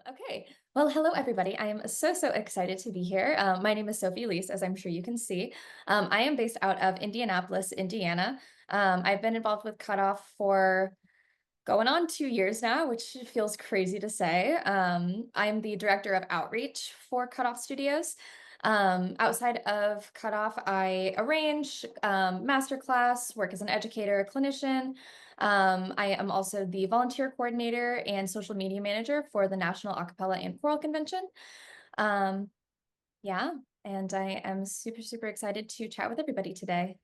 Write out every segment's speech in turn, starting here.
Okay. Well, hello, everybody. I am so excited to be here. My name is Sophie Liese, as I'm sure you can see. I am based out of Indianapolis, Indiana. I've been involved with Cutoff for going on 2 years now, which feels crazy to say. I'm the director of outreach for Cutoff Studios. Outside of Cutoff, I arrange masterclass, work as an educator, clinician. I am also the volunteer coordinator and social media manager for the National Acapella and Choral Convention. Um, yeah, and I am super excited to chat with everybody today.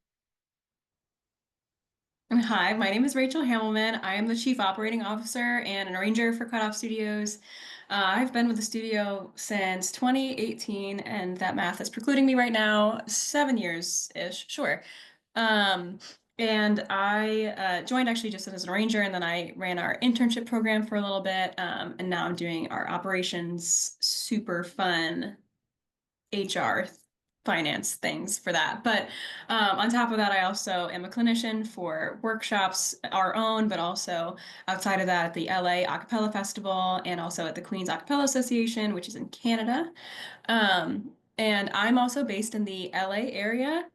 Hi, my name is Rachel Hammelman. I am the Chief Operating Officer and an arranger for Cutoff Studios. I've been with the studio since 2018, and that math is precluding me right now. 7 years-ish, sure. Um, and I joined actually just as an arranger, and then I ran our internship program for a little bit. And now I'm doing our operations, super fun HR finance things for that. But on top of that, I also am a clinician for workshops, our own, but also outside of that at the LA Acapella Festival and also at the Queen's Acapella Association, which is in Canada. And I'm also based in the LA area.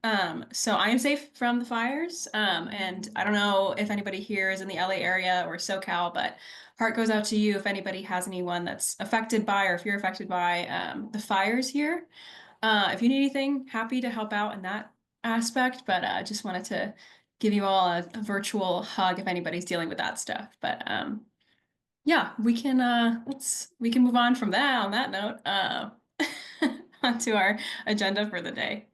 So I am safe from the fires. And I don't know if anybody here is in the LA area or SoCal, but heart goes out to you if anybody has anyone that's affected by or if you're affected by the fires here. If you need anything, happy to help out in that aspect, but just wanted to give you all a virtual hug if anybody's dealing with that stuff. But yeah, we can move on from that on that note. Onto our agenda for the day.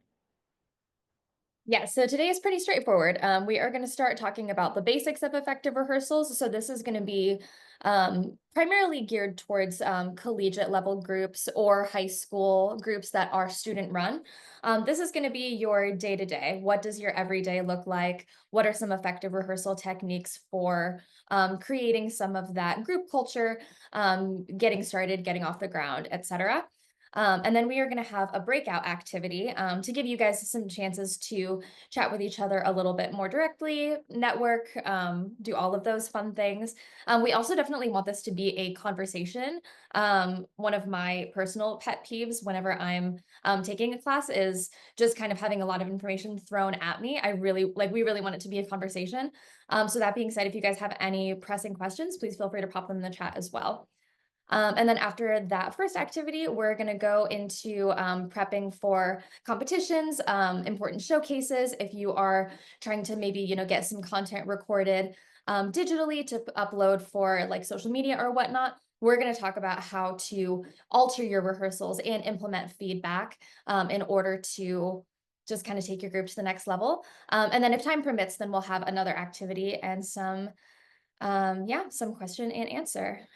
Yeah, so today is pretty straightforward. We are going to start talking about the basics of effective rehearsals. So this is going to be primarily geared towards collegiate level groups or high school groups that are student run. This is going to be your day to day. What does your everyday look like? What are some effective rehearsal techniques for creating some of that group culture, getting started, getting off the ground, etc. And then we are going to have a breakout activity to give you guys some chances to chat with each other a little bit more directly, network, do all of those fun things. We also definitely want this to be a conversation. One of my personal pet peeves whenever I'm taking a class is just kind of having a lot of information thrown at me. We really want it to be a conversation. So that being said, if you guys have any pressing questions, please feel free to pop them in the chat as well. And then after that first activity, we're going to go into prepping for competitions, important showcases. If you are trying to maybe, get some content recorded digitally to upload for like social media or whatnot, we're going to talk about how to alter your rehearsals and implement feedback in order to just kind of take your group to the next level. And then if time permits, then we'll have another activity and some question and answer.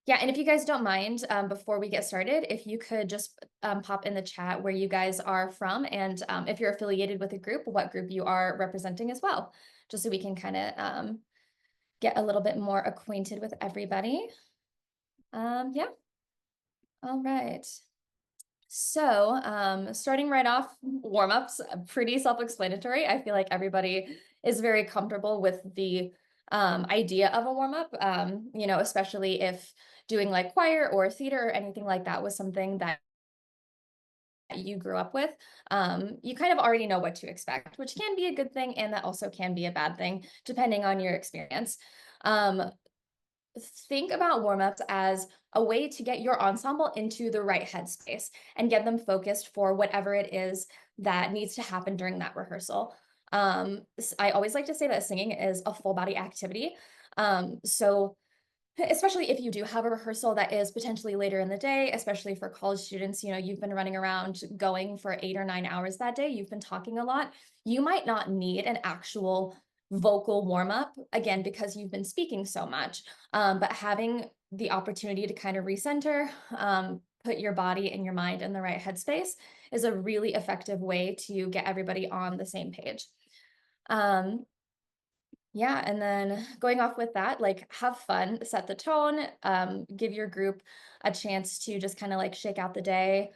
Yeah, and if you guys don't mind, before we get started, if you could just pop in the chat where you guys are from and if you're affiliated with a group, what group you are representing as well, just so we can kind of get a little bit more acquainted with everybody. Yeah, all right. So starting right off, warm-ups, pretty self-explanatory. I feel like everybody is very comfortable with the idea of a warm-up, especially if doing like choir or theater or anything like that was something that you grew up with. You kind of already know what to expect, which can be a good thing, and that also can be a bad thing, depending on your experience. Um, think about warm-ups as a way to get your ensemble into the right headspace and get them focused for whatever it is that needs to happen during that rehearsal. I always like to say that singing is a full body activity. So especially if you do have a rehearsal that is potentially later in the day, especially for college students, you've been running around going for 8 or 9 hours that day, you've been talking a lot, you might not need an actual vocal warm-up, again, because you've been speaking so much. But having the opportunity to kind of recenter, put your body and your mind in the right headspace is a really effective way to get everybody on the same page. Yeah, and then going off with that, like have fun, set the tone, give your group a chance to just kind of like shake out the day,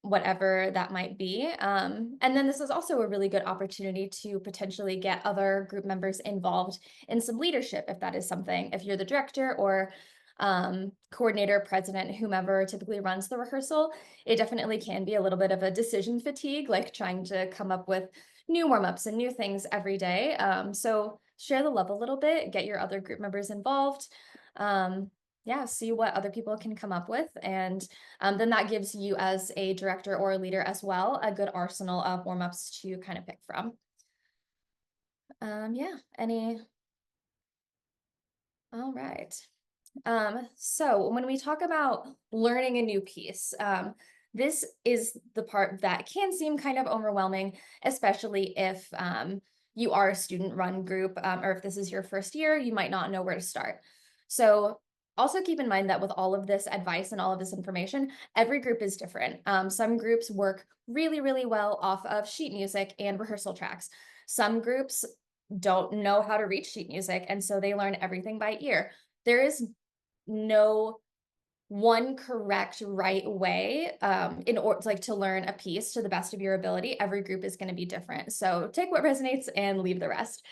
whatever that might be. And then this is also a really good opportunity to potentially get other group members involved in some leadership if that is something, if you're the director or coordinator, president, whomever typically runs the rehearsal, it definitely can be a little bit of a decision fatigue, like trying to come up with new warm-ups and new things every day. So share the love a little bit, get your other group members involved. Yeah, see what other people can come up with. And then that gives you as a director or a leader as well, a good arsenal of warm-ups to kind of pick from. Yeah, all right. So when we talk about learning a new piece, this is the part that can seem kind of overwhelming, especially if you are a student-run group, or if this is your first year, you might not know where to start. So also keep in mind that with all of this advice and all of this information, every group is different. Some groups work really, really well off of sheet music and rehearsal tracks. Some groups don't know how to read sheet music, and so they learn everything by ear. There is no one correct right way in order like to learn a piece to the best of your ability. Every group is going to be different, so take what resonates and leave the rest.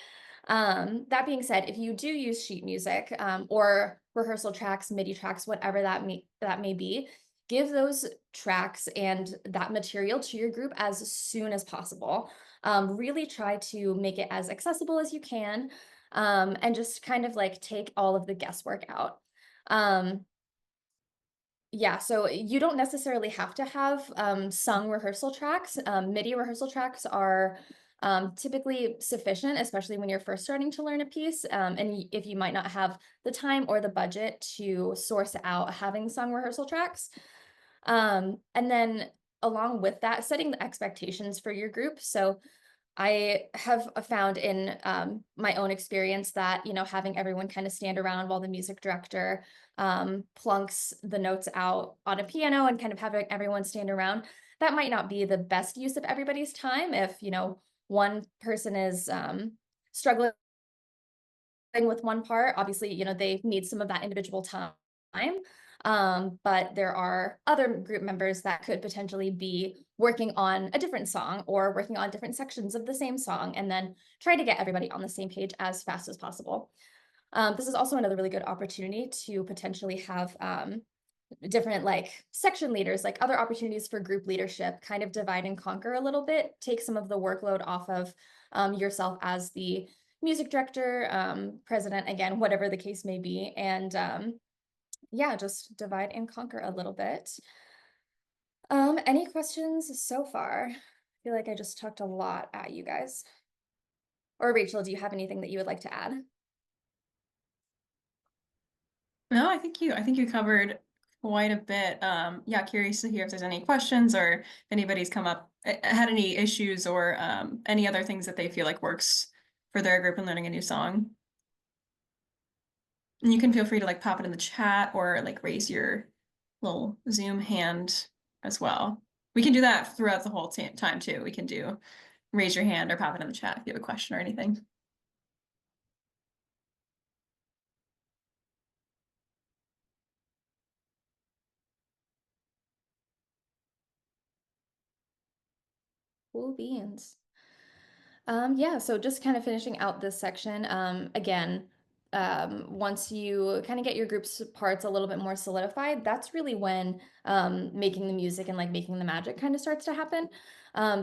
That being said, if you do use sheet music or rehearsal tracks, MIDI tracks, whatever that may be, give those tracks and that material to your group as soon as possible. Really try to make it as accessible as you can, and just kind of like take all of the guesswork out. Yeah, so you don't necessarily have to have sung rehearsal tracks. MIDI rehearsal tracks are typically sufficient, especially when you're first starting to learn a piece. And if you might not have the time or the budget to source out having sung rehearsal tracks. And then along with that, setting the expectations for your group. So I have found in my own experience that, you know, having everyone kind of stand around while the music director plunks the notes out on a piano and kind of having everyone stand around, that might not be the best use of everybody's time if, you know, one person is struggling with one part. Obviously, you know, they need some of that individual time. But there are other group members that could potentially be working on a different song or working on different sections of the same song, and then try to get everybody on the same page as fast as possible. This is also another really good opportunity to potentially have different like section leaders, like other opportunities for group leadership, kind of divide and conquer a little bit, take some of the workload off of yourself as the music director, president, again, whatever the case may be. And yeah, just divide and conquer a little bit. Any questions so far? I feel like I just talked a lot at you guys. Or Rachel, do you have anything that you would like to add? No, I think you covered quite a bit. Yeah, curious to hear if there's any questions or if anybody's come up, had any issues or any other things that they feel like works for their group in learning a new song. And you can feel free to like pop it in the chat or like raise your little Zoom hand as well. We can do that throughout the whole time too. We can do raise your hand or pop it in the chat if you have a question or anything. Cool beans. Yeah, so just kind of finishing out this section, again, once you kind of get your group's parts a little bit more solidified, that's really when making the music and like making the magic kind of starts to happen.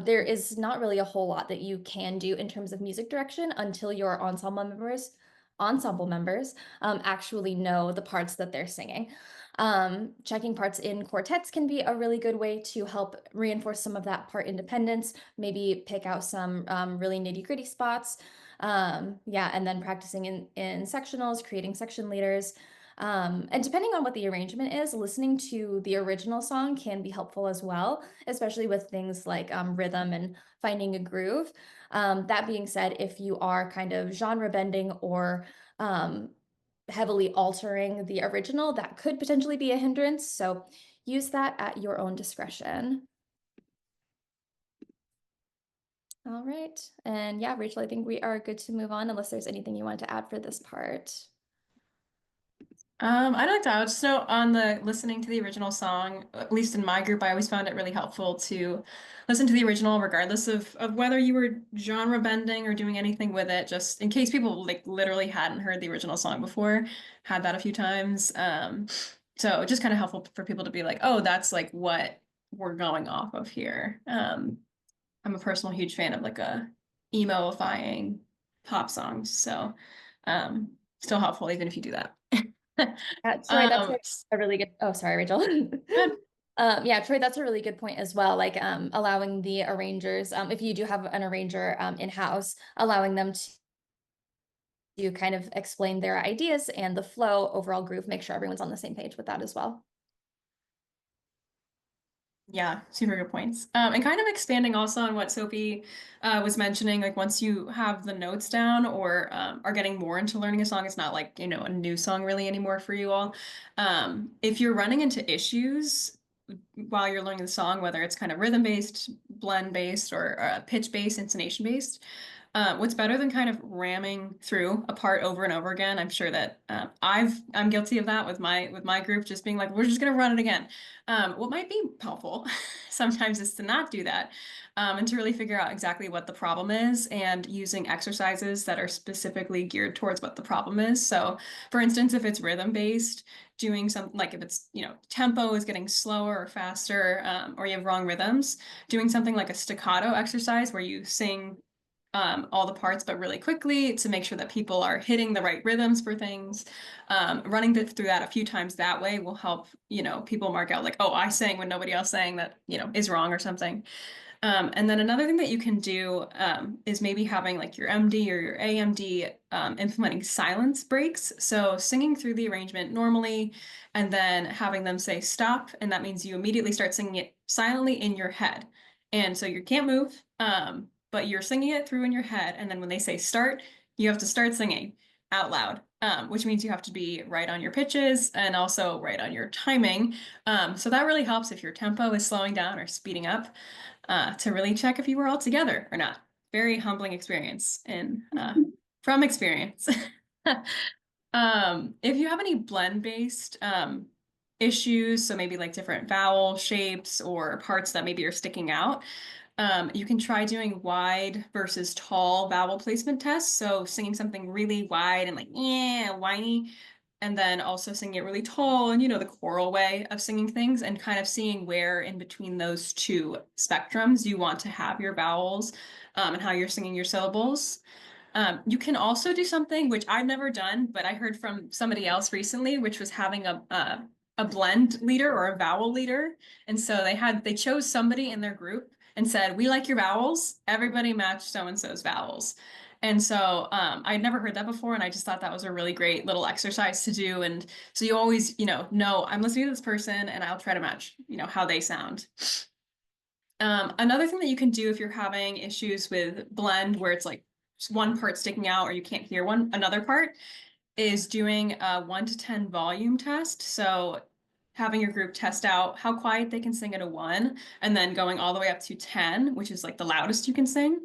There is not really a whole lot that you can do in terms of music direction until your ensemble members actually know the parts that they're singing. Checking parts in quartets can be a really good way to help reinforce some of that part independence, maybe pick out some really nitty-gritty spots. Yeah, and then practicing in sectionals, creating section leaders. And depending on what the arrangement is, listening to the original song can be helpful as well, especially with things like rhythm and finding a groove. That being said, if you are kind of genre bending or heavily altering the original, that could potentially be a hindrance. So use that at your own discretion. All right. And yeah, Rachel, I think we are good to move on unless there's anything you want to add for this part. I'd like to, I would just know on the listening to the original song, at least in my group, I always found it really helpful to listen to the original, regardless of whether you were genre bending or doing anything with it, just in case people like literally hadn't heard the original song before, had that a few times. So just kind of helpful for people to be like, oh, that's like what we're going off of here. I'm a personal huge fan of like a emo-ifying pop songs, so still helpful even if you do that. Troy, that's Um, a really good, oh, sorry, Rachel. Good. Yeah, Troy, that's a really good point as well. Like allowing the arrangers, if you do have an arranger in-house, allowing them to kind of explain their ideas and the flow, overall groove, make sure everyone's on the same page with that as well. Yeah, super good points. And kind of expanding also on what Sophie was mentioning, like once you have the notes down or are getting more into learning a song, it's not like, a new song really anymore for you all. If you're running into issues while you're learning the song, whether it's kind of rhythm based, blend based, or pitch based, intonation based, what's better than kind of ramming through a part over and over again? I'm sure that I'm guilty of that with my group, just being like, we're just gonna run it again. What might be helpful sometimes is to not do that, and to really figure out exactly what the problem is, and using exercises that are specifically geared towards what the problem is. So, for instance, if it's rhythm based, doing something like if it's tempo is getting slower or faster, or you have wrong rhythms, doing something like a staccato exercise where you sing all the parts, but really quickly to make sure that people are hitting the right rhythms for things. Running through that a few times that way will help, people mark out like, oh, I sang when nobody else sang that, is wrong or something. And then another thing that you can do is maybe having like your MD or your AMD implementing silence breaks. So singing through the arrangement normally, and then having them say stop. And that means you immediately start singing it silently in your head. And so you can't move, but you're singing it through in your head. And then when they say start, you have to start singing out loud, which means you have to be right on your pitches and also right on your timing. So that really helps if your tempo is slowing down or speeding up, to really check if you were all together or not. Very humbling experience and from experience. If you have any blend-based issues, so maybe like different vowel shapes or parts that maybe are sticking out, you can try doing wide versus tall vowel placement tests. So singing something really wide and like, yeah, whiny, and then also singing it really tall and, the choral way of singing things and kind of seeing where in between those two spectrums you want to have your vowels, and how you're singing your syllables. You can also do something which I've never done, but I heard from somebody else recently, which was having a blend leader or a vowel leader. And so they chose somebody in their group and said, "We like your vowels. Everybody match so and so's vowels." And so I'd never heard that before, and I just thought that was a really great little exercise to do. And so you always, know I'm listening to this person, and I'll try to match, how they sound. Another thing that you can do if you're having issues with blend where it's like one part sticking out or you can't hear another part is doing a 1 to 10 volume test. So having your group test out how quiet they can sing at a 1 and then going all the way up to 10, which is like the loudest you can sing.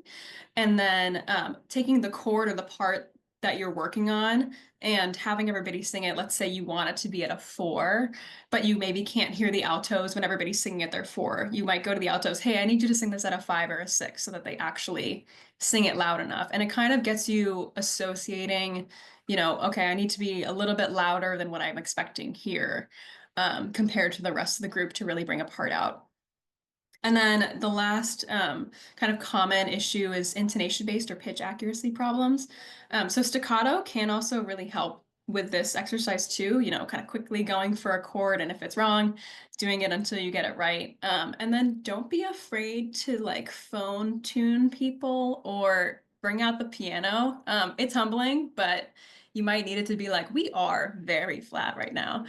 And then taking the chord or the part that you're working on and having everybody sing it. Let's say you want it to be at a 4, but you maybe can't hear the altos when everybody's singing at their 4. You might go to the altos, hey, I need you to sing this at a 5 or a 6 so that they actually sing it loud enough. And it kind of gets you associating, okay, I need to be a little bit louder than what I'm expecting here, compared to the rest of the group to really bring a part out. And then the last kind of common issue is intonation-based or pitch accuracy problems. So staccato can also really help with this exercise too, kind of quickly going for a chord, and if it's wrong, doing it until you get it right. And then don't be afraid to like phone tune people or bring out the piano. It's humbling, but you might need it to be like, we are very flat right now.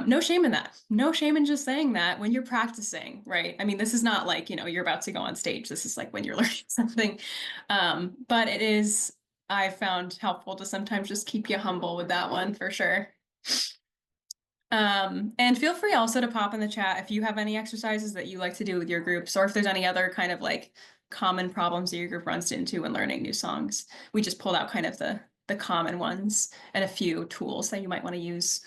No shame in that. No shame in just saying that when you're practicing, right? I mean, this is not like, you're about to go on stage. This is like when you're learning something. But it is, I found helpful to sometimes just keep you humble with that one for sure. And feel free also to pop in the chat if you have any exercises that you like to do with your groups, or if there's any other kind of like common problems that your group runs into when learning new songs. We just pulled out kind of the common ones and a few tools that you might want to use.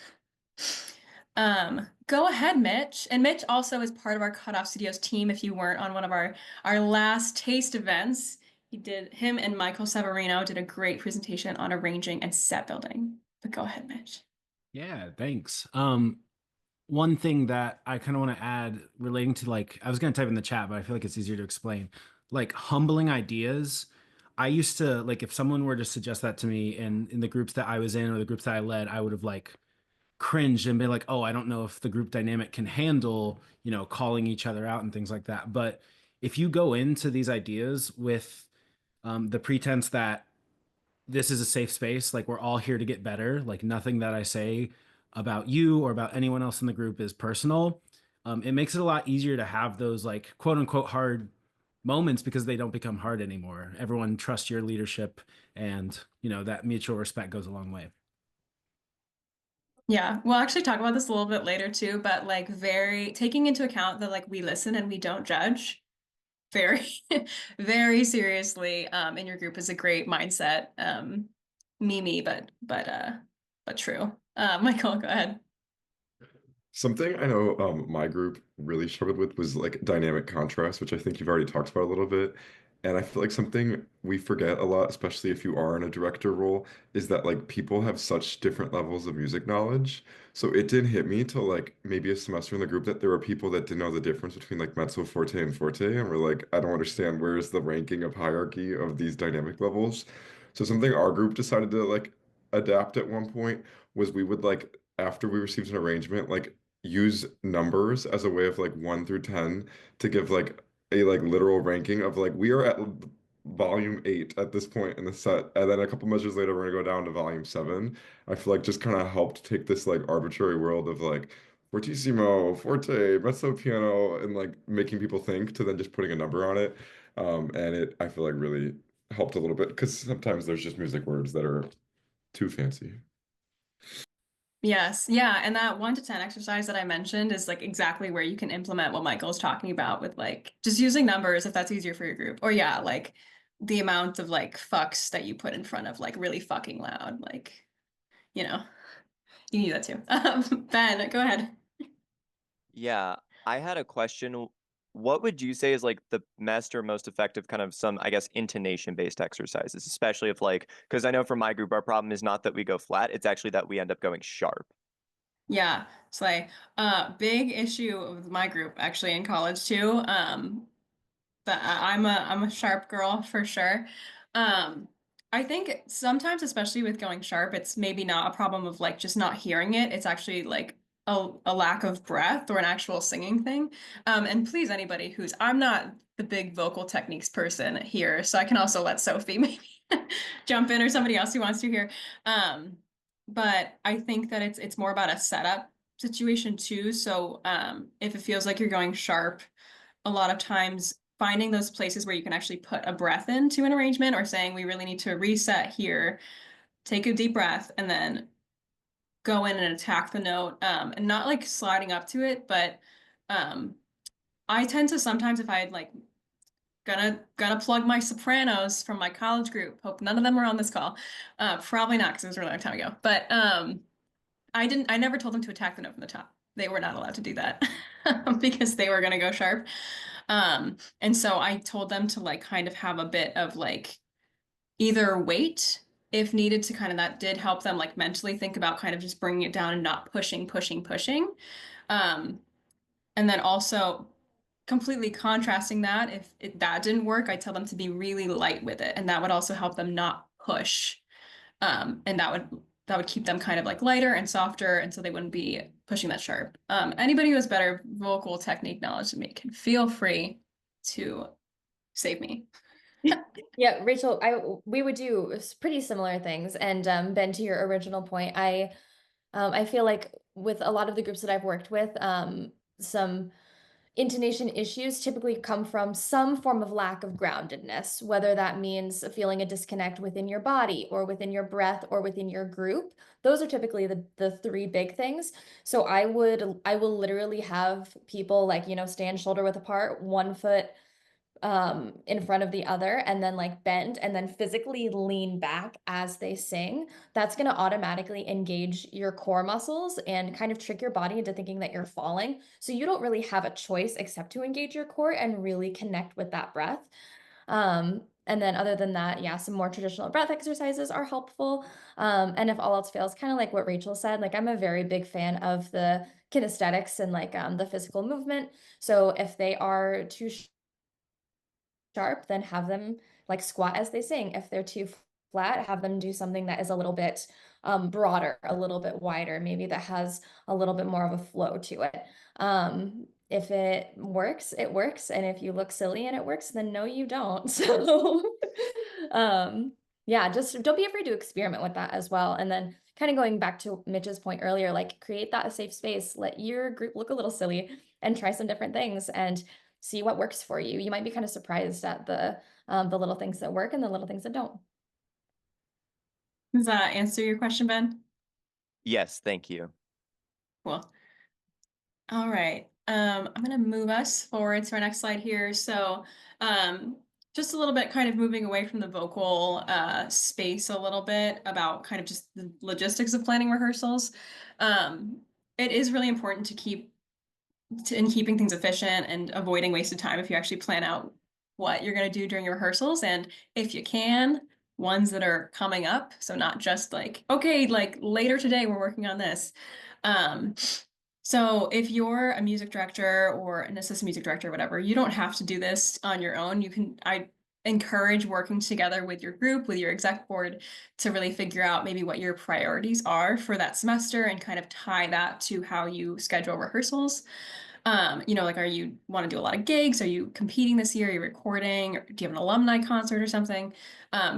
Go ahead, Mitch. And Mitch also is part of our Cutoff Studios team. If you weren't on one of our last taste events, him and Michael Severino did a great presentation on arranging and set building. But go ahead, Mitch. Yeah, thanks. One thing that I kind of want to add relating to like, I was going to type in the chat, but I feel like it's easier to explain. Like humbling ideas. I used to like if someone were to suggest that to me in the groups that I was in or the groups that I led, I would have like cringed and been like, oh, I don't know if the group dynamic can handle, calling each other out and things like that. But if you go into these ideas with the pretense that this is a safe space. Like we're all here to get better. Like nothing that I say about you or about anyone else in the group is personal. It makes it a lot easier to have those like quote unquote hard moments because they don't become hard anymore. Everyone trusts your leadership and that mutual respect goes a long way. Yeah, we'll actually talk about this a little bit later too, but like very taking into account that like we listen and we don't judge very, very seriously in your group is a great mindset. Mimi, but true. Michael, go ahead. Something I know my group really struggled with was like dynamic contrast, which I think you've already talked about a little bit. And I feel like something we forget a lot, especially if you are in a director role, is that like people have such different levels of music knowledge. So it didn't hit me till like maybe a semester in the group that there were people that didn't know the difference between like mezzo forte and forte, and were like, I don't understand where's the ranking of hierarchy of these dynamic levels. So something our group decided to like adapt at one point was we would like after we received an arrangement, like use numbers as a way of like 1 through 10 to give like a like literal ranking of like we are at volume 8 at this point in the set, and then a couple measures later we're gonna go down to volume 7. I feel like just kind of helped take this like arbitrary world of like fortissimo, forte, mezzo piano, and like making people think to then just putting a number on it. And it I feel like really helped a little bit because sometimes there's just music words that are too fancy. Yes, yeah, and that 1 to 10 exercise that I mentioned is like exactly where you can implement what Michael's talking about with like just using numbers if that's easier for your group. Or yeah, like the amount of like fucks that you put in front of like really fucking loud. Like, you know, you need that too. Ben, go ahead. Yeah, I had a question. What would you say is like the best or most effective kind of some, I guess, intonation-based exercises, especially if like, because I know for my group, our problem is not that we go flat, it's actually that we end up going sharp. Yeah, it's like big issue with my group actually in college too. But I'm a sharp girl for sure. Um, I think sometimes, especially with going sharp, it's maybe not a problem of like just not hearing it. It's actually like a lack of breath or an actual singing thing. And please, anybody I'm not the big vocal techniques person here, so I can also let Sophie maybe jump in or somebody else who wants to hear. Um, but I think that it's more about a setup situation too. So if it feels like you're going sharp a lot of times finding those places where you can actually put a breath into an arrangement or saying we really need to reset here, take a deep breath, and then go in and attack the note and not like sliding up to it, but um, I tend to sometimes if I had like gonna plug my sopranos from my college group. Hope none of them are on this call. Probably not because it was a really long time ago. But I never told them to attack the note from the top. They were not allowed to do that because they were gonna go sharp. And so I told them to like kind of have a bit of like either wait if needed to kind of that did help them like mentally think about kind of just bringing it down and not pushing. Um, and then also completely contrasting that that didn't work, I tell them to be really light with it, and that would also help them not push. And that would keep them kind of like lighter and softer, and so they wouldn't be pushing that sharp. Anybody who has better vocal technique knowledge than me can feel free to save me. Yeah, Rachel, we would do pretty similar things. And Ben, to your original point, I feel like with a lot of the groups that I've worked with, some intonation issues typically come from some form of lack of groundedness, whether that means feeling a disconnect within your body or within your breath or within your group. Those are typically the three big things. So I will literally have people like, stand shoulder width apart, 1 foot in front of the other and then like bend and then physically lean back as they sing, that's going to automatically engage your core muscles and kind of trick your body into thinking that you're falling. So you don't really have a choice except to engage your core and really connect with that breath. And then other than that, yeah, some more traditional breath exercises are helpful. And if all else fails, kind of like what Rachel said, like I'm a very big fan of the kinesthetics and like the physical movement. So if they are too sharp, then have them like squat as they sing. If they're too flat, have them do something that is a little bit broader, a little bit wider, maybe that has a little bit more of a flow to it. If it works, it works. And if you look silly and it works, then no, you don't. So yeah, just don't be afraid to experiment with that as well. And then kind of going back to Mitch's point earlier, like create that safe space, let your group look a little silly and try some different things and see what works for you. You might be kind of surprised at the little things that work and the little things that don't. Does that answer your question, Ben? Yes, thank you. Cool. All right. I'm going to move us forward to our next slide here. So just a little bit kind of moving away from the vocal space a little bit about kind of just the logistics of planning rehearsals. It is really important to in keeping things efficient and avoiding wasted time if you actually plan out what you're going to do during your rehearsals. And if you can, ones that are coming up. So not just like, okay, like later today, we're working on this. So if you're a music director or an assistant music director, whatever, you don't have to do this on your own. I encourage working together with your group, with your exec board to really figure out maybe what your priorities are for that semester and kind of tie that to how you schedule rehearsals. Like, are you want to do a lot of gigs? Are you competing this year? Are you recording? Or do you have an alumni concert or something?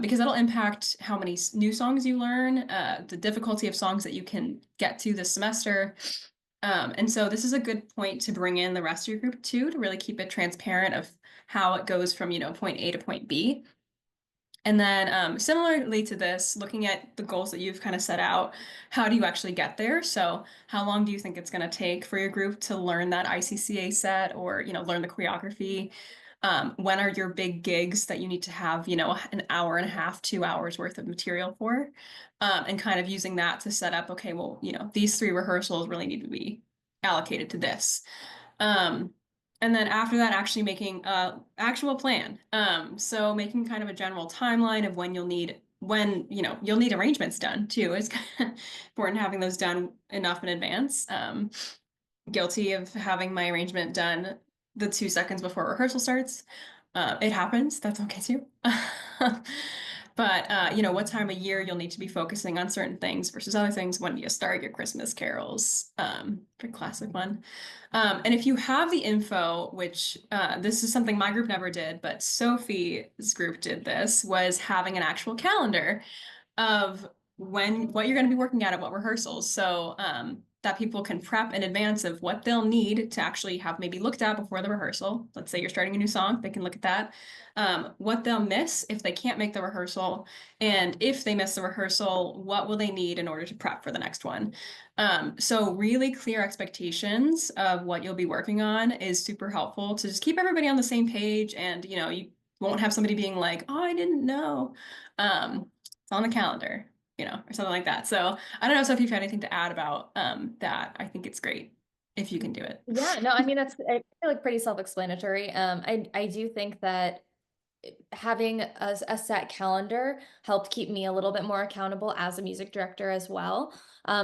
Because that'll impact how many new songs you learn, the difficulty of songs that you can get to this semester. And so this is a good point to bring in the rest of your group too, to really keep it transparent of how it goes from, point A to point B. And then similarly to this, looking at the goals that you've kind of set out, how do you actually get there? So how long do you think it's going to take for your group to learn that ICCA set or, learn the choreography? When are your big gigs that you need to have, an hour and a half, 2 hours worth of material for? And kind of using that to set up, okay, well, these 3 rehearsals really need to be allocated to this. And then after that, actually making a actual plan. So making kind of a general timeline of when you'll need arrangements done too. It's important having those done enough in advance. Guilty of having my arrangement done the 2 seconds before rehearsal starts. It happens. That's okay too. But what time of year you'll need to be focusing on certain things versus other things. When do you start your Christmas carols? Pretty classic one. And if you have the info, which this is something my group never did, but Sophie's group did this, was having an actual calendar of what you're going to be working at what rehearsals. So that people can prep in advance of what they'll need to actually have maybe looked at before the rehearsal. Let's say you're starting a new song, they can look at that. What they'll miss if they can't make the rehearsal, and if they miss the rehearsal, what will they need in order to prep for the next one? So really clear expectations of what you'll be working on is super helpful to just keep everybody on the same page, and you won't have somebody being like, oh, I didn't know. It's on the calendar, or something like that. So I don't know, Sophie, if you have anything to add about that. I think it's great if you can do it. Yeah, no, I mean, I feel like pretty self-explanatory. I do think that having a set calendar helped keep me a little bit more accountable as a music director as well.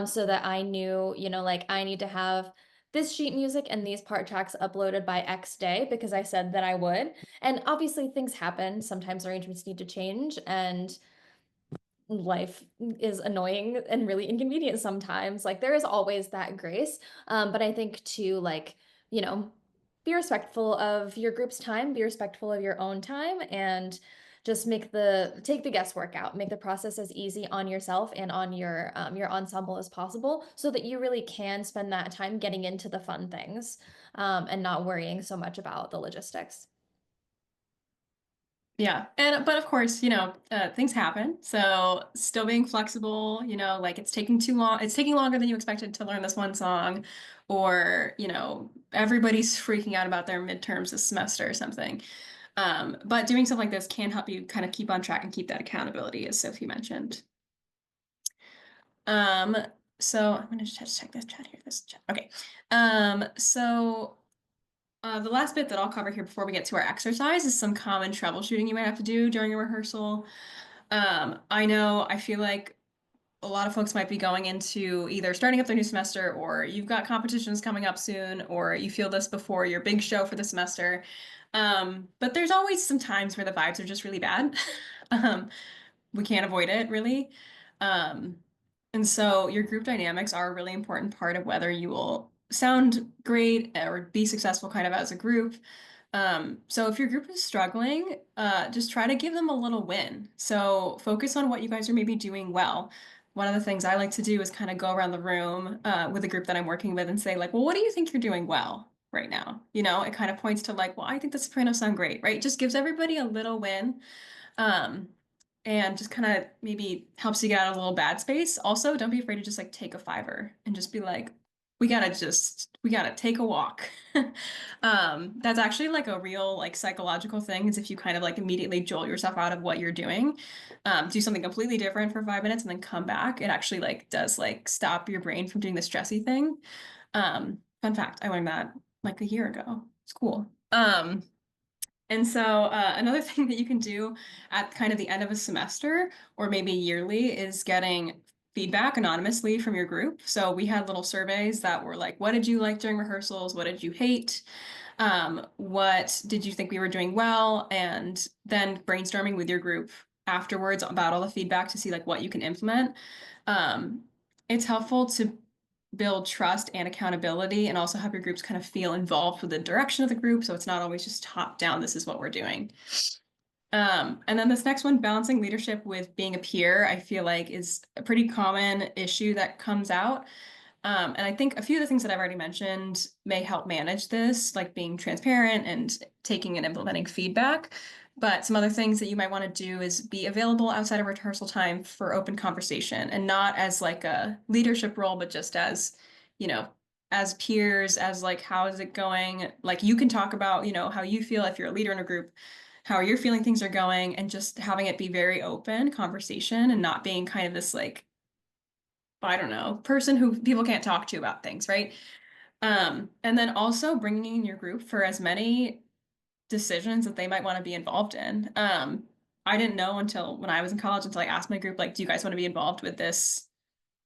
So that I knew, like I need to have this sheet music and these part tracks uploaded by X day because I said that I would. And obviously things happen. Sometimes arrangements need to change and life is annoying and really inconvenient sometimes. Like there is always that grace. But I think to like, be respectful of your group's time, be respectful of your own time, and just take the guesswork out, make the process as easy on yourself and on your ensemble as possible so that you really can spend that time getting into the fun things and not worrying so much about the logistics. Yeah. But of course, things happen. So still being flexible, like it's taking too long, it's taking longer than you expected to learn this one song, or, everybody's freaking out about their midterms this semester or something. But doing stuff like this can help you kind of keep on track and keep that accountability, as Sophie mentioned. So I'm gonna just check this chat here. This chat. Okay. The last bit that I'll cover here before we get to our exercise is some common troubleshooting you might have to do during a rehearsal. I feel like a lot of folks might be going into either starting up their new semester, or you've got competitions coming up soon, or you feel this before your big show for the semester. But there's always some times where the vibes are just really bad. We can't avoid it, really. Um, and so your group dynamics are a really important part of whether you will sound great or be successful kind of as a group. So if your group is struggling, just try to give them a little win. So focus on what you guys are maybe doing well. One of the things I like to do is kind of go around the room with the group that I'm working with and say, like, well, what do you think you're doing well right now? You know, it kind of points to like, well, I think the sopranos sound great, right? Just gives everybody a little win. And just kind of maybe helps you get out of a little bad space. Also, don't be afraid to just like take a fiver and just be like, we gotta take a walk. That's actually like a real like psychological thing, is if you kind of like immediately jolt yourself out of what you're doing, do something completely different for 5 minutes and then come back, it actually like does like stop your brain from doing the stressy thing. Fun fact, I learned that like a year ago. It's cool. And so another thing that you can do at kind of the end of a semester or maybe yearly is getting feedback anonymously from your group. So we had little surveys that were like, what did you like during rehearsals? What did you hate? What did you think we were doing well? And then brainstorming with your group afterwards about all the feedback to see like what you can implement. It's helpful to build trust and accountability, and also have your groups kind of feel involved with the direction of the group. So it's not always just top down, this is what we're doing. And then this next one, balancing leadership with being a peer, I feel like is a pretty common issue that comes out. And I think a few of the things that I've already mentioned may help manage this, like being transparent and taking and implementing feedback. But some other things that you might want to do is be available outside of rehearsal time for open conversation, and not as like a leadership role, but just as, you know, as peers, as like, how is it going? Like you can talk about, you know, how you feel if you're a leader in a group, how you're feeling things are going, and just having it be very open conversation and not being kind of this like, I don't know, person who people can't talk to about things, right? And then also bringing in your group for as many decisions that they might want to be involved in. I didn't know until when I was in college, until I asked my group, like, do you guys want to be involved with this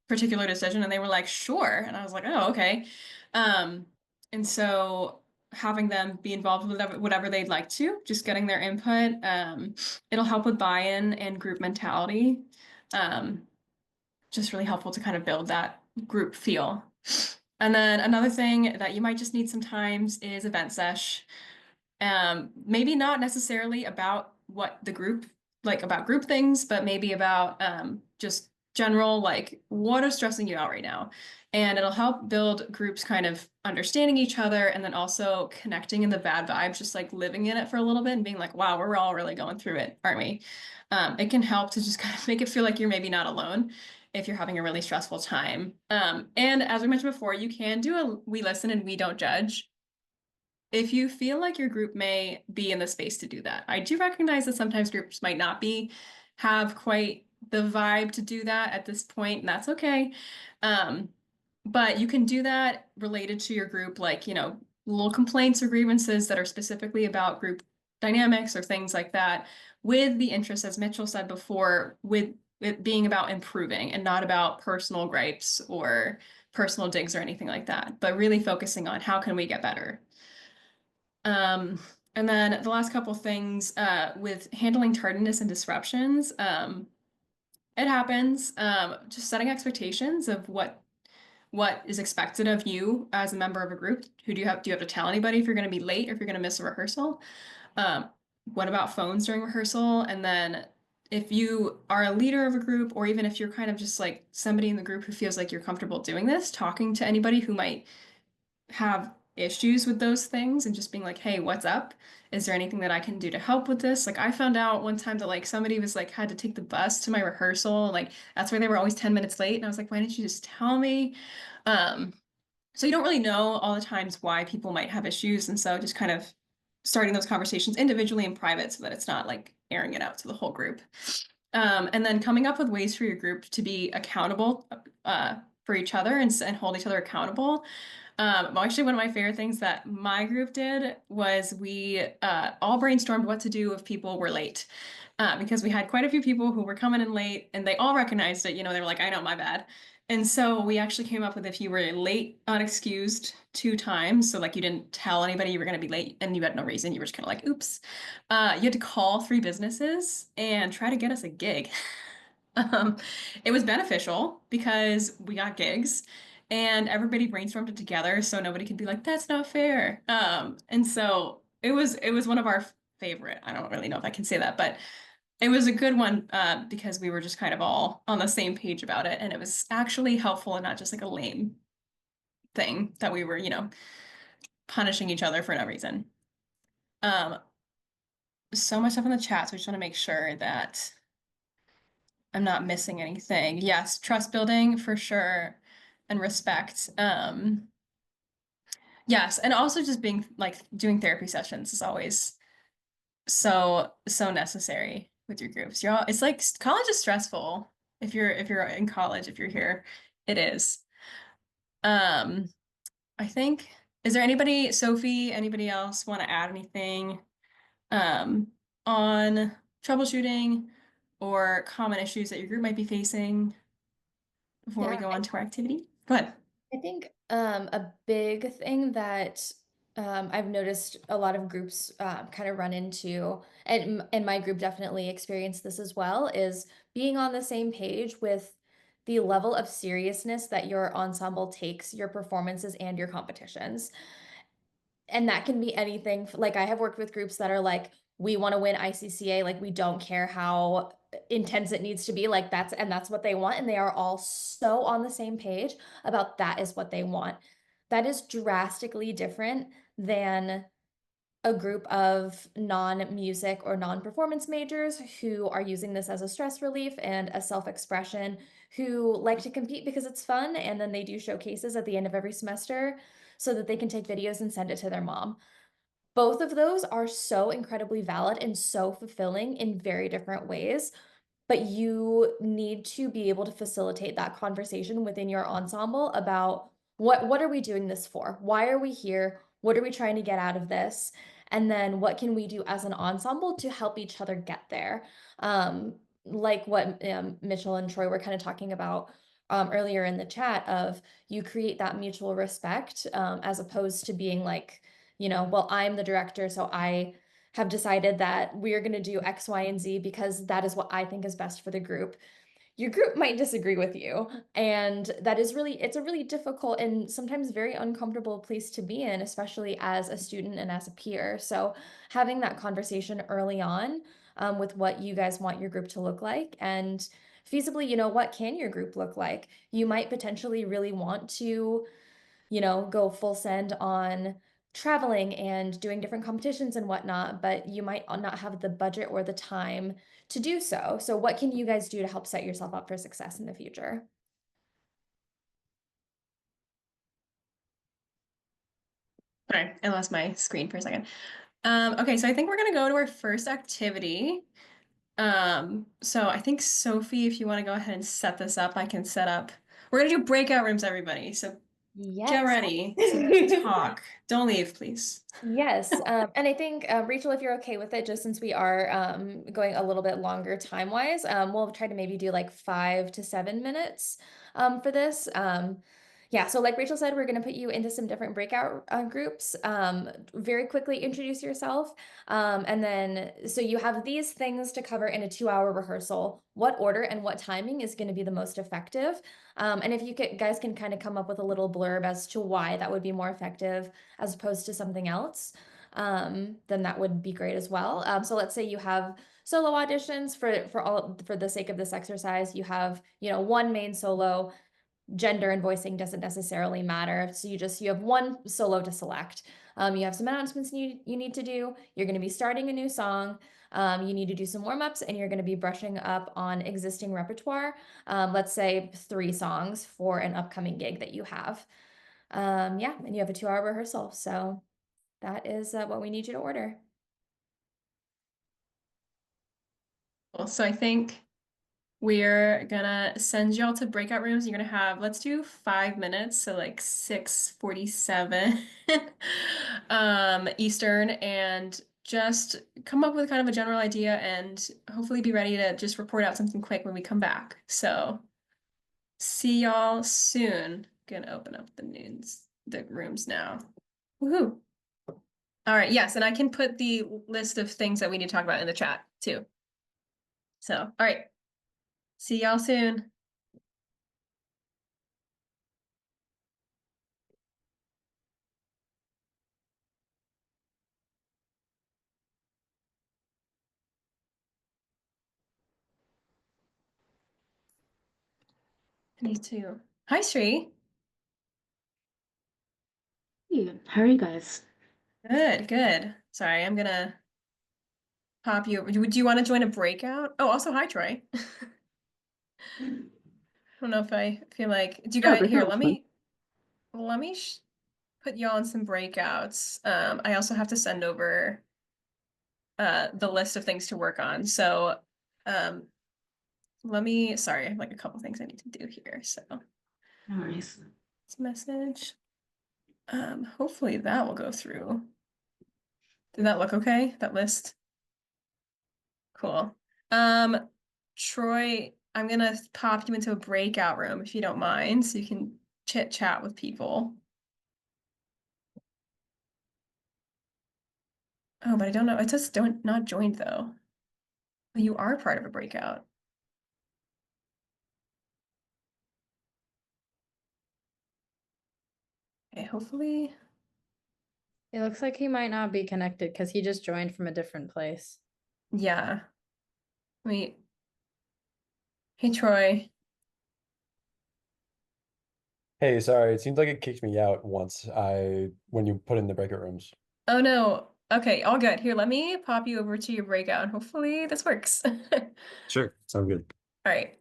particular decision? And they were like, sure. And I was like, oh, okay. And so having them be involved with whatever they'd like to, just getting their input, it'll help with buy-in and group mentality. Just really helpful to kind of build that group feel. And then another thing that you might just need sometimes is event sesh. Maybe not necessarily about what the group, like about group things, but maybe about just general, like what is stressing you out right now. And it'll help build groups kind of understanding each other, and then also connecting in the bad vibes, just like living in it for a little bit and being like, wow, we're all really going through it, aren't we? It can help to just kind of make it feel like you're maybe not alone if you're having a really stressful time. And as we mentioned before, you can do a we listen and we don't judge if you feel like your group may be in the space to do that. I do recognize that sometimes groups might not have quite the vibe to do that at this point, and that's okay. But you can do that related to your group, like, you know, little complaints or grievances that are specifically about group dynamics or things like that, with the interest, as Mitchell said before, with it being about improving and not about personal gripes or personal digs or anything like that, but really focusing on how can we get better. And then the last couple things with handling tardiness and disruptions, it happens. Just setting expectations of what is expected of you as a member of a group. Do you have to tell anybody if you're going to be late or if you're going to miss a rehearsal? What about phones during rehearsal? And then if you are a leader of a group, or even if you're kind of just like somebody in the group who feels like you're comfortable doing this, talking to anybody who might have issues with those things and just being like, hey, what's up? Is there anything that I can do to help with this? Like I found out one time that like somebody was like had to take the bus to my rehearsal. Like that's why they were always 10 minutes late. And I was like, why didn't you just tell me? So you don't really know all the times why people might have issues. And so just kind of starting those conversations individually and private so that it's not like airing it out to the whole group. And then coming up with ways for your group to be accountable for each other and hold each other accountable. Actually, one of my favorite things that my group did was we all brainstormed what to do if people were late. Because we had quite a few people who were coming in late and they all recognized it. You know, they were like, I know, my bad. And so we actually came up with if you were late unexcused 2 times, so like you didn't tell anybody you were going to be late and you had no reason, you were just kind of like, oops, you had to call 3 businesses and try to get us a gig. It was beneficial because we got gigs and everybody brainstormed it together so nobody could be like, that's not fair. And so it was one of our favorite. I don't really know if I can say that, but it was a good one because we were just kind of all on the same page about it, and it was actually helpful and not just like a lame thing that we were, you know, punishing each other for no reason. So much stuff in the chat, so we just want to make sure that I'm not missing anything. Yes, trust building for sure, and respect. Yes, and also just being like doing therapy sessions is always so necessary with your groups. You're all, it's like college is stressful if you're in college, if you're here, it is. I think, is there anybody, Sophie, anybody else want to add anything on troubleshooting or common issues that your group might be facing before we Yeah, go on to our activity? Go ahead. I think a big thing that I've noticed a lot of groups kind of run into, and my group definitely experienced this as well, is being on the same page with the level of seriousness that your ensemble takes your performances and your competitions. And that can be anything. Like I have worked with groups that are like, we want to win ICCA, like we don't care how intense it needs to be, like that's what they want, and they are all so on the same page about that is what they want. That is drastically different than a group of non-music or non-performance majors who are using this as a stress relief and a self-expression, who like to compete because it's fun, and then they do showcases at the end of every semester so that they can take videos and send it to their mom. Both of those are so incredibly valid and so fulfilling in very different ways, but you need to be able to facilitate that conversation within your ensemble about what are we doing this for? Why are we here? What are we trying to get out of this? And then what can we do as an ensemble to help each other get there? Like what Mitchell and Troy were kind of talking about earlier in the chat, of you create that mutual respect as opposed to being like, well, I'm the director, so I have decided that we are going to do X, Y, and Z because that is what I think is best for the group. Your group might disagree with you. And it's a really difficult and sometimes very uncomfortable place to be in, especially as a student and as a peer. So having that conversation early on with what you guys want your group to look like, and feasibly, what can your group look like? You might potentially really want to go full send on traveling and doing different competitions and whatnot, but you might not have the budget or the time to do so. So what can you guys do to help set yourself up for success in the future? Sorry, I lost my screen for a second. Okay, so I think we're gonna go to our first activity. So I think Sophie, if you want to go ahead and set this up, I can set up. We're gonna do breakout rooms, everybody. So get Yes. ready to talk. Don't leave, please. Yes, and I think Rachel, if you're okay with it, just since we are going a little bit longer time-wise, we'll try to maybe do like 5 to 7 minutes for this. Yeah, so like Rachel said, we're going to put you into some different breakout groups. Very quickly introduce yourself, and then so you have these things to cover in a 2-hour rehearsal. What order and what timing is going to be the most effective? And if you guys can kind of come up with a little blurb as to why that would be more effective as opposed to something else, then that would be great as well. So let's say you have solo auditions for the sake of this exercise. You have, one main solo. Gender and voicing doesn't necessarily matter. So you have one solo to select. You have some announcements you need to do. You're going to be starting a new song. You need to do some warm-ups, and you're going to be brushing up on existing repertoire. Let's say 3 songs for an upcoming gig that you have. Yeah, and you have a 2-hour rehearsal. So that is what we need you to order. Cool. So I think we're gonna send y'all to breakout rooms. You're gonna have, let's do 5 minutes, so like 6:47 Eastern, and just come up with kind of a general idea and hopefully be ready to just report out something quick when we come back. So see y'all soon. Gonna open up the rooms now. Woohoo. All right, yes, and I can put the list of things that we need to talk about in the chat too. So, all right. See y'all soon. Me too. Hi, Sri. Hey, how are you guys? Good, good. Sorry, I'm gonna pop you. Do you want to join a breakout? Oh, also hi, Troy. I don't know if I feel like. Do you Yeah, guys here? breakout was fun. Let me put y'all in some breakouts. I also have to send over the list of things to work on. So, sorry, I have like a couple things I need to do here. So, No worries. this message. Hopefully that will go through. Did that look okay? That list? Cool. Troy, I'm gonna pop you into a breakout room if you don't mind, so you can chit chat with people. Oh, but I don't know. It says don't not joined though. Oh, you are part of a breakout. Okay, hopefully. It looks like he might not be connected because he just joined from a different place. Yeah. Wait. Hey, Troy. Hey, sorry, it seems like it kicked me out when you put in the breakout rooms. Oh no. Okay, all good. Here, let me pop you over to your breakout and hopefully this works. All Sure, sounds good. right.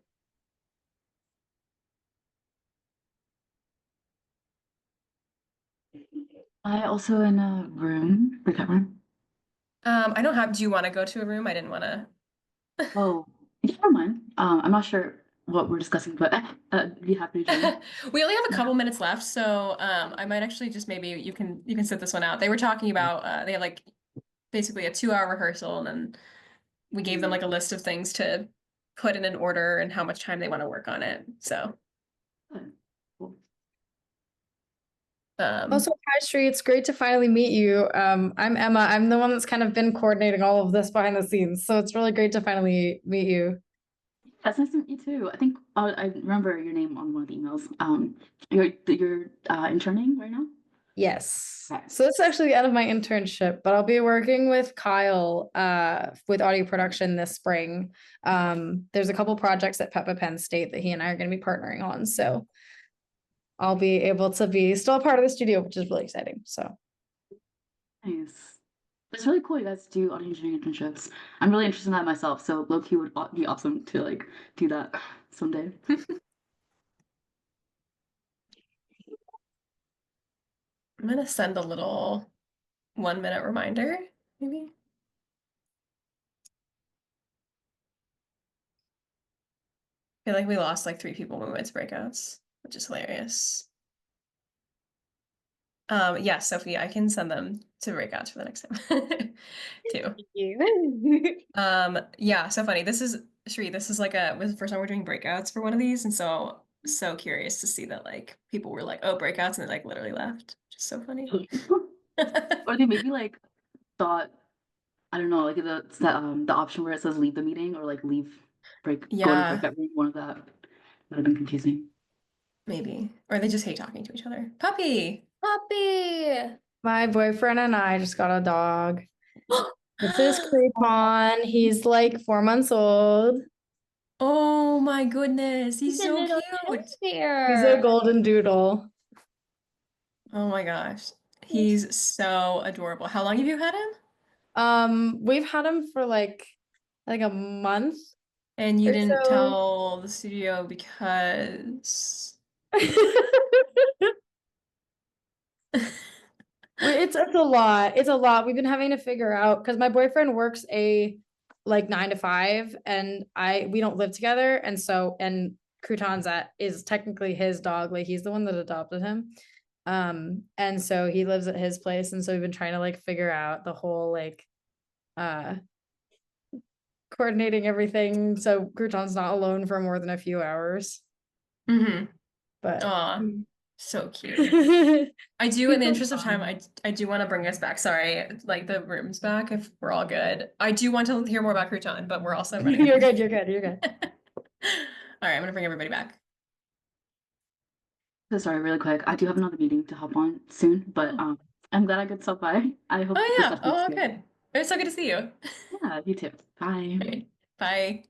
I also in a room, breakout room. I don't have, do you want to go to a room? I didn't want to. Oh, if you don't mind. I'm not sure what we're discussing, but be happy to join. We only have a couple minutes left, so I might actually just maybe you can sit this one out. They were talking about they have like basically a 2-hour rehearsal, and then we gave them like a list of things to put in an order and how much time they want to work on it. So Cool. Also, hi, Sri. It's great to finally meet you. I'm Emma. I'm the one that's kind of been coordinating all of this behind the scenes. So it's really great to finally meet you. That's nice to meet you too. I think I remember your name on one of the emails. You're interning right now? Yes. Okay. So this is actually the end of my internship, but I'll be working with Kyle with audio production this spring. There's a couple projects at Peppa Penn State that he and I are going to be partnering on. So I'll be able to be still a part of the studio, which is really exciting. So Nice. It's really cool you guys do audio engineering internships. I'm really interested in that myself, so low-key would be awesome to like do that someday. I'm gonna send a little 1-minute reminder, maybe. I feel like we lost like 3 people when we went to breakouts, which is hilarious. Yeah, Sophie, I can send them to breakouts for the next time too. Yeah, so funny. This is Sri, this is like was the first time we're doing breakouts for one of these, and so curious to see that like people were like, oh, breakouts, and they like literally left. Just so funny. Or they maybe like thought, I don't know, like the option where it says leave the meeting or like go to Yeah. breakout room, one of that would have been confusing. Maybe. Or they just hate talking to each other. Puppy! Puppy. my boyfriend and I just got a dog. This is Creepon. He's like 4 months old. Oh my goodness, he's He's a so little cute. He's a bear. golden doodle. Oh my gosh. He's so adorable. How long have you had him? We've had him for like a month. And you or didn't so. tell the studio because It's a lot. It's a lot. We've been having to figure out because my boyfriend works a like 9 to 5 and we don't live together. And Croutons that is technically his dog. Like he's the one that adopted him. And so he lives at his place. And so we've been trying to like figure out the whole like coordinating everything so Crouton's not alone for more than a few hours. Mm-hmm. But Aw, so cute. I do, in the interest of time, I do want to bring us back. Sorry, like the room's back if we're all good. I do want to hear more about Crouton, but we're also running. You're good, you're good, you're good. All right, I'm gonna bring everybody back. So sorry, really quick. I do have another meeting to hop on soon, but I'm glad I could stop by. I hope Oh the yeah. session Oh, was good. good. It was so good to see you. Yeah, you too. Bye. Okay, bye.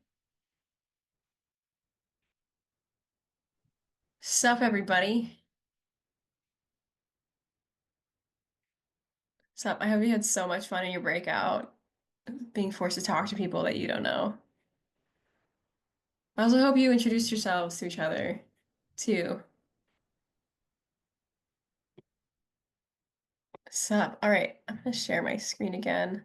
Sup, everybody. Sup. I hope you had so much fun in your breakout, being forced to talk to people that you don't know. I also hope you introduced yourselves to each other, too. Sup. All right, I'm gonna share my screen again.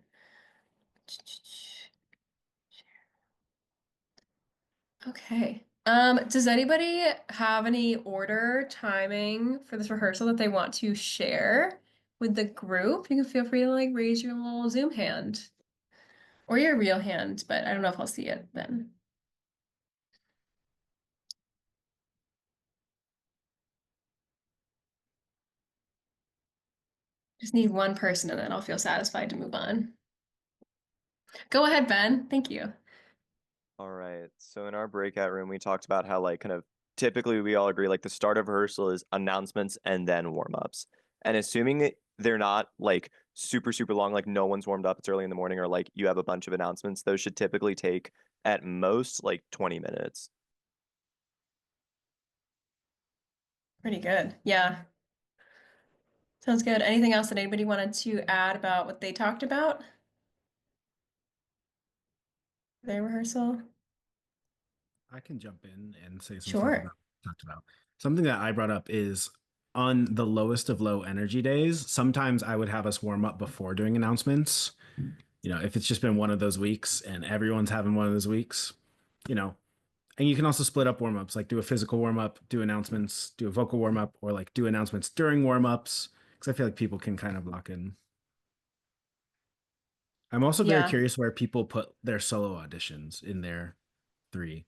Okay. Does anybody have any order timing for this rehearsal that they want to share with the group? You can feel free to like raise your little Zoom hand or your real hand, but I don't know if I'll see it then. Just need one person and then I'll feel satisfied to move on. Go ahead, Ben. Thank you. All right. So in our breakout room, we talked about how like kind of typically we all agree like the start of rehearsal is announcements and then warm-ups. And assuming they're not like super long, like no one's warmed up, it's early in the morning, or like you have a bunch of announcements, those should typically take at most like 20 minutes. Pretty good. Yeah. Sounds good. Anything else that anybody wanted to add about what they talked about? Their rehearsal? I can jump in and say some Sure. stuff about what we talked about. Something that I brought up is on the lowest of low energy days, sometimes I would have us warm up before doing announcements. You know, if it's just been one of those weeks and everyone's having one of those weeks, you know, and you can also split up warm ups, like do a physical warm up, do announcements, do a vocal warm up, or like do announcements during warm ups, because I feel like people can kind of lock in. I'm also very Yeah. curious where people put their solo auditions in their 3.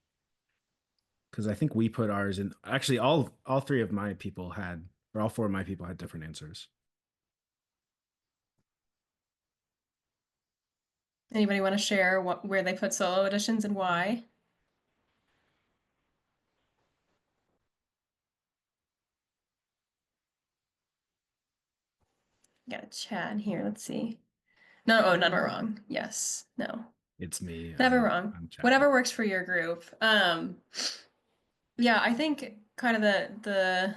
Because I think we put ours in. Actually, all 3 of my people had, or all 4 of my people had different answers. Anybody want to share where they put solo editions and why? Got a chat in here. Let's see. No, oh, none were wrong. Yes. No. It's me. Never wrong. I'm chatting. Whatever works for your group. Yeah, I think kind of the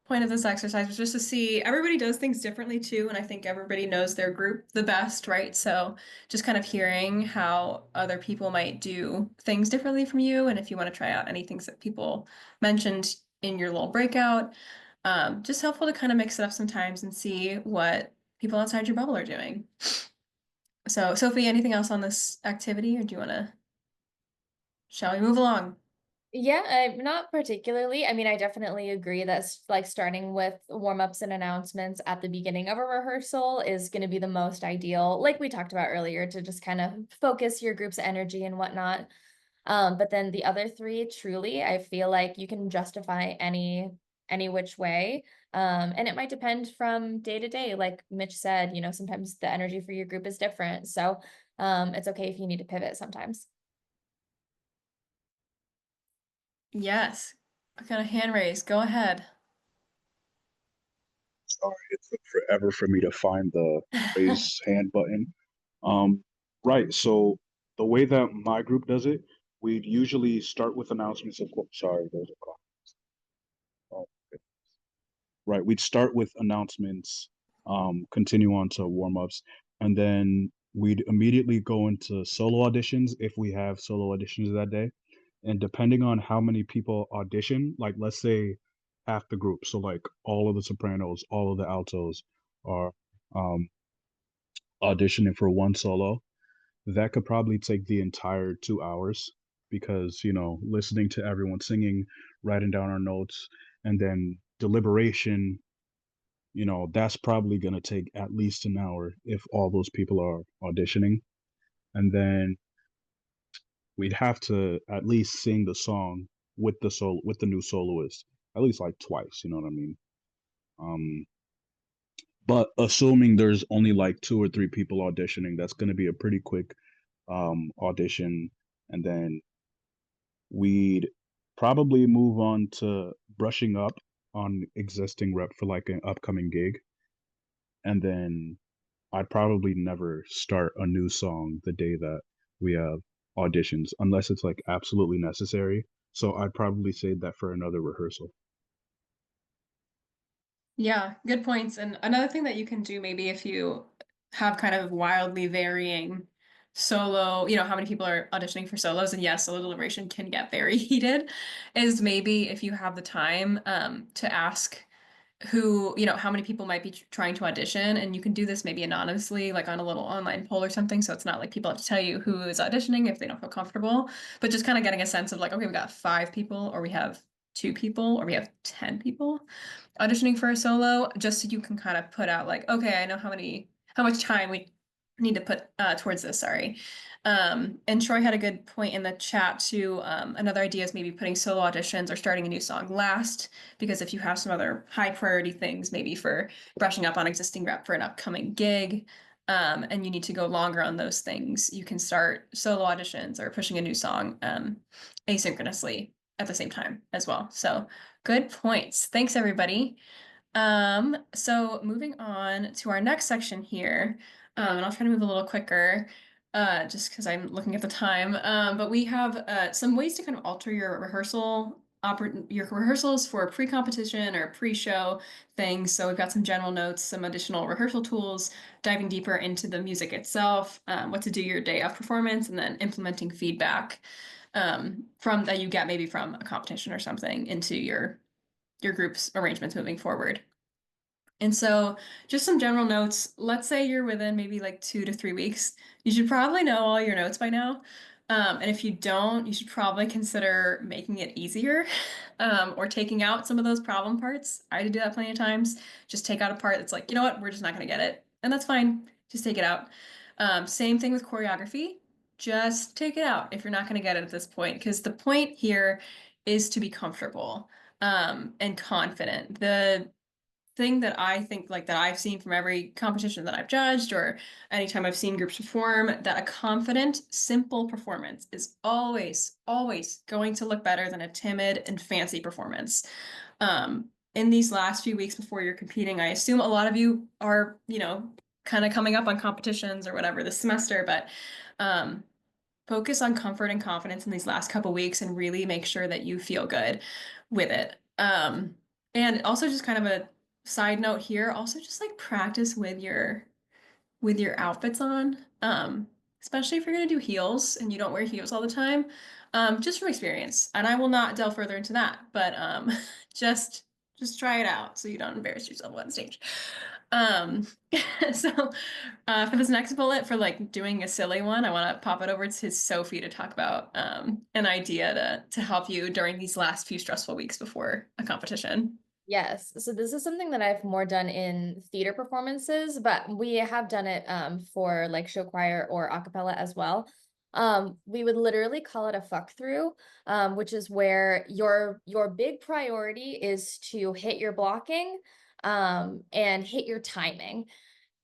point of this exercise was just to see everybody does things differently too, and I think everybody knows their group the best, right? So just kind of hearing how other people might do things differently from you, and if you want to try out any things that people mentioned in your little breakout, just helpful to kind of mix it up sometimes and see what people outside your bubble are doing. So, Sophie, anything else on this activity, or do you want to, shall we move along? Yeah, not particularly. I mean, I definitely agree that like starting with warm-ups and announcements at the beginning of a rehearsal is going to be the most ideal, like we talked about earlier, to just kind of focus your group's energy and whatnot. But then the other 3, truly, I feel like you can justify any which way. And it might depend from day to day. Like Mitch said, you know, sometimes the energy for your group is different. So it's okay if you need to pivot sometimes. Yes. I got a hand raised. Go ahead. Sorry, it took forever for me to find the raise hand button. Right, so the way that my group does it, we'd usually start with announcements of course. Sorry, there's a call. Oh, okay. Right, we'd start with announcements, continue on to warm-ups, and then we'd immediately go into solo auditions if we have solo auditions that day. And depending on how many people audition, like let's say half the group, so like all of the sopranos, all of the altos, are um, auditioning for one solo, that could probably take the entire 2 hours because, listening to everyone singing, writing down our notes, and then deliberation, that's probably going to take at least an hour if all those people are auditioning. And then we'd have to at least sing the song with the new soloist at least like twice, you know what I mean? Um, but assuming there's only like two or three people auditioning, that's going to be a pretty quick audition, and then we'd probably move on to brushing up on existing rep for like an upcoming gig, and then I'd probably never start a new song the day that we have auditions unless it's like absolutely necessary. So I'd probably save that for another rehearsal. Yeah, good points. And another thing that you can do maybe if you have kind of wildly varying solo, how many people are auditioning for solos, and yes, solo deliberation can get very heated, is maybe if you have the time to ask how many people might be trying to audition, and you can do this maybe anonymously, like on a little online poll or something. So it's not like people have to tell you who is auditioning if they don't feel comfortable, but just kind of getting a sense of like, okay, we got 5 people, or we have 2 people, or we have 10 people auditioning for a solo, just so you can kind of put out like, okay, I know how much time we need to put towards this, sorry. And Troy had a good point in the chat too. Another idea is maybe putting solo auditions or starting a new song last, because if you have some other high priority things, maybe for brushing up on existing rep for an upcoming gig, and you need to go longer on those things, you can start solo auditions or pushing a new song asynchronously at the same time as well. So good points. Thanks, everybody. So moving on to our next section here, and I'll try to move a little quicker, just because I'm looking at the time. But we have some ways to kind of alter your rehearsals for pre-competition or pre-show things. So we've got some general notes, some additional rehearsal tools, diving deeper into the music itself, what to do your day of performance, and then implementing feedback from that you get maybe from a competition or something into your group's arrangements moving forward. And so just some general notes. Let's say you're within maybe like 2 to 3 weeks. You should probably know all your notes by now. And if you don't, you should probably consider making it easier or taking out some of those problem parts. I do that plenty of times. Just take out a part that's like, you know what, we're just not going to get it. And that's fine. Just take it out. Same thing with choreography. Just take it out if you're not going to get it at this point, because the point here is to be comfortable and confident. The thing that I think like that I've seen from every competition that I've judged or anytime I've seen groups perform, that a confident, simple performance is always, always going to look better than a timid and fancy performance. In these last few weeks before you're competing, I assume a lot of you are, kind of coming up on competitions or whatever this semester, but focus on comfort and confidence in these last couple weeks and really make sure that you feel good with it. And also just kind of a side note here, also just like practice with your outfits on. Especially if you're gonna do heels and you don't wear heels all the time. Just from experience. And I will not delve further into that, but just try it out so you don't embarrass yourself on stage. So for this next bullet, for like doing a silly one, I want to pop it over to Sophie to talk about an idea to help you during these last few stressful weeks before a competition. Yes, so this is something that I've more done in theater performances, but we have done it for like show choir or a cappella as well. We would literally call it a fuck through, which is where your big priority is to hit your blocking and hit your timing.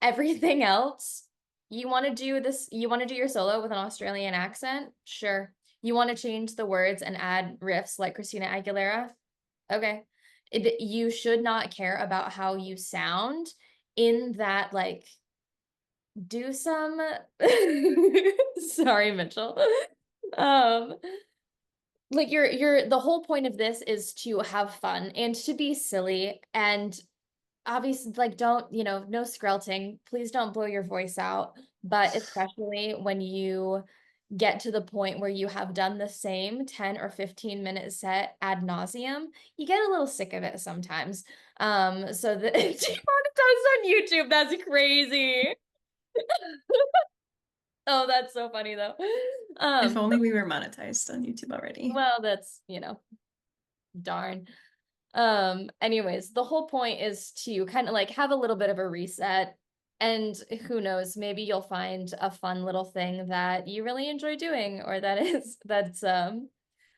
Everything else, you want to do this, you want to do your solo with an Australian accent? Sure. You want to change the words and add riffs like Christina Aguilera? Okay. You should not care about how you sound in that, like, do some sorry, Mitchell. Like the whole point of this is to have fun and to be silly, and obviously like don't, no skrelting, please don't blow your voice out, but especially when you get to the point where you have done the same 10 or 15-minute set ad nauseum, you get a little sick of it sometimes. So the demonetized on YouTube, that's crazy. Oh, that's so funny though. If only we were monetized on YouTube already. Well, that's, darn. Anyways, the whole point is to kind of like have a little bit of a reset, and who knows, maybe you'll find a fun little thing that you really enjoy doing, or that's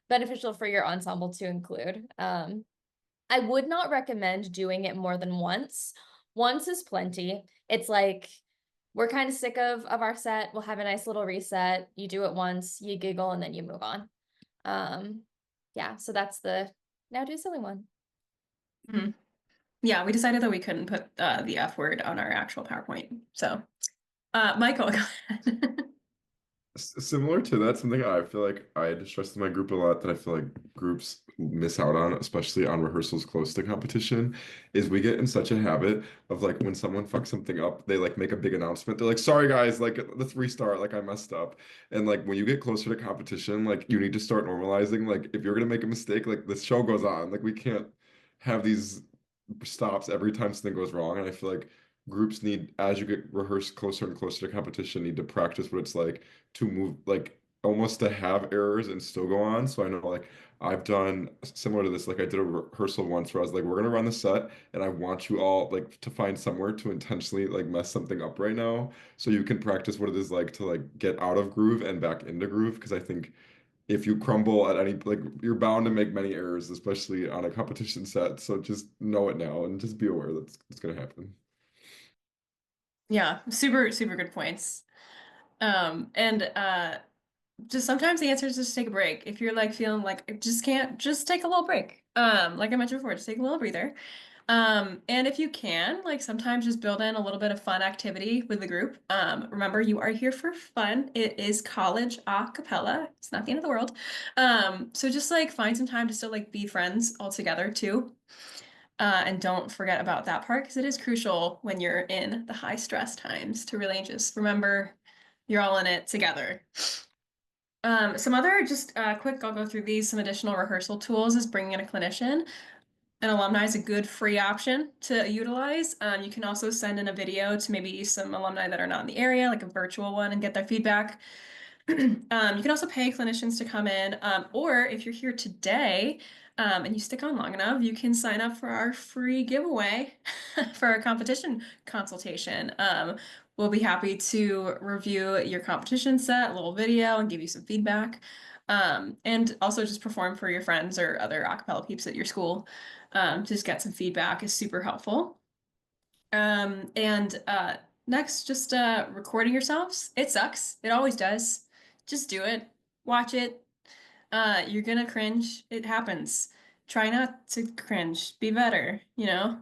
beneficial for your ensemble to include. I would not recommend doing it more than once. Once is plenty. It's like we're kind of sick of our set. We'll have a nice little reset. You do it once, you giggle, and then you move on. Yeah, so that's the now do a silly one. Yeah, we decided that we couldn't put the F word on our actual PowerPoint. So, Michael, go ahead. Similar to that, something I feel like I stress in my group a lot that I feel like groups miss out on, especially on rehearsals close to competition, is we get in such a habit of like when someone fucks something up, they like make a big announcement. They're like, sorry guys, like let's restart, like I messed up. And like when you get closer to competition, like you need to start normalizing, like if you're gonna make a mistake, like the show goes on. Like we can't have these stops every time something goes wrong. And I feel like groups need, as you get rehearsed closer and closer to competition, need to practice what it's like to move, like almost to have errors and still go on. So I know like I've done similar to this, like I did a rehearsal once where I was like, we're gonna run the set and I want you all like to find somewhere to intentionally like mess something up right now so you can practice what it is like to like get out of groove and back into groove. Because I think if you crumble at any, like you're bound to make many errors, especially on a competition set. So just know it now and just be aware that's gonna happen. Yeah, super, super good points. And just sometimes the answer is just take a break. If you're like feeling like I just can't, just take a little break. Like I mentioned before, just take a little breather. And if you can, like sometimes just build in a little bit of fun activity with the group. Remember, you are here for fun. It is college a cappella. It's not the end of the world. So just like find some time to still like be friends all together too. And don't forget about that part because it is crucial when you're in the high stress times to really just remember you're all in it together. Some other just quick, I'll go through these, some additional rehearsal tools is bringing in a clinician. An alumni is a good free option to utilize. You can also send in a video to maybe some alumni that are not in the area, like a virtual one, and get their feedback. You can also pay clinicians to come in, or if you're here today and you stick on long enough, you can sign up for our free giveaway for our competition consultation. We'll be happy to review your competition set, a little video, and give you some feedback. And also just perform for your friends or other a cappella peeps at your school. Just get some feedback is super helpful. And next, just recording yourselves. It sucks. It always does. Just do it. Watch it. You're gonna cringe. It happens. Try not to cringe. Be better, you know?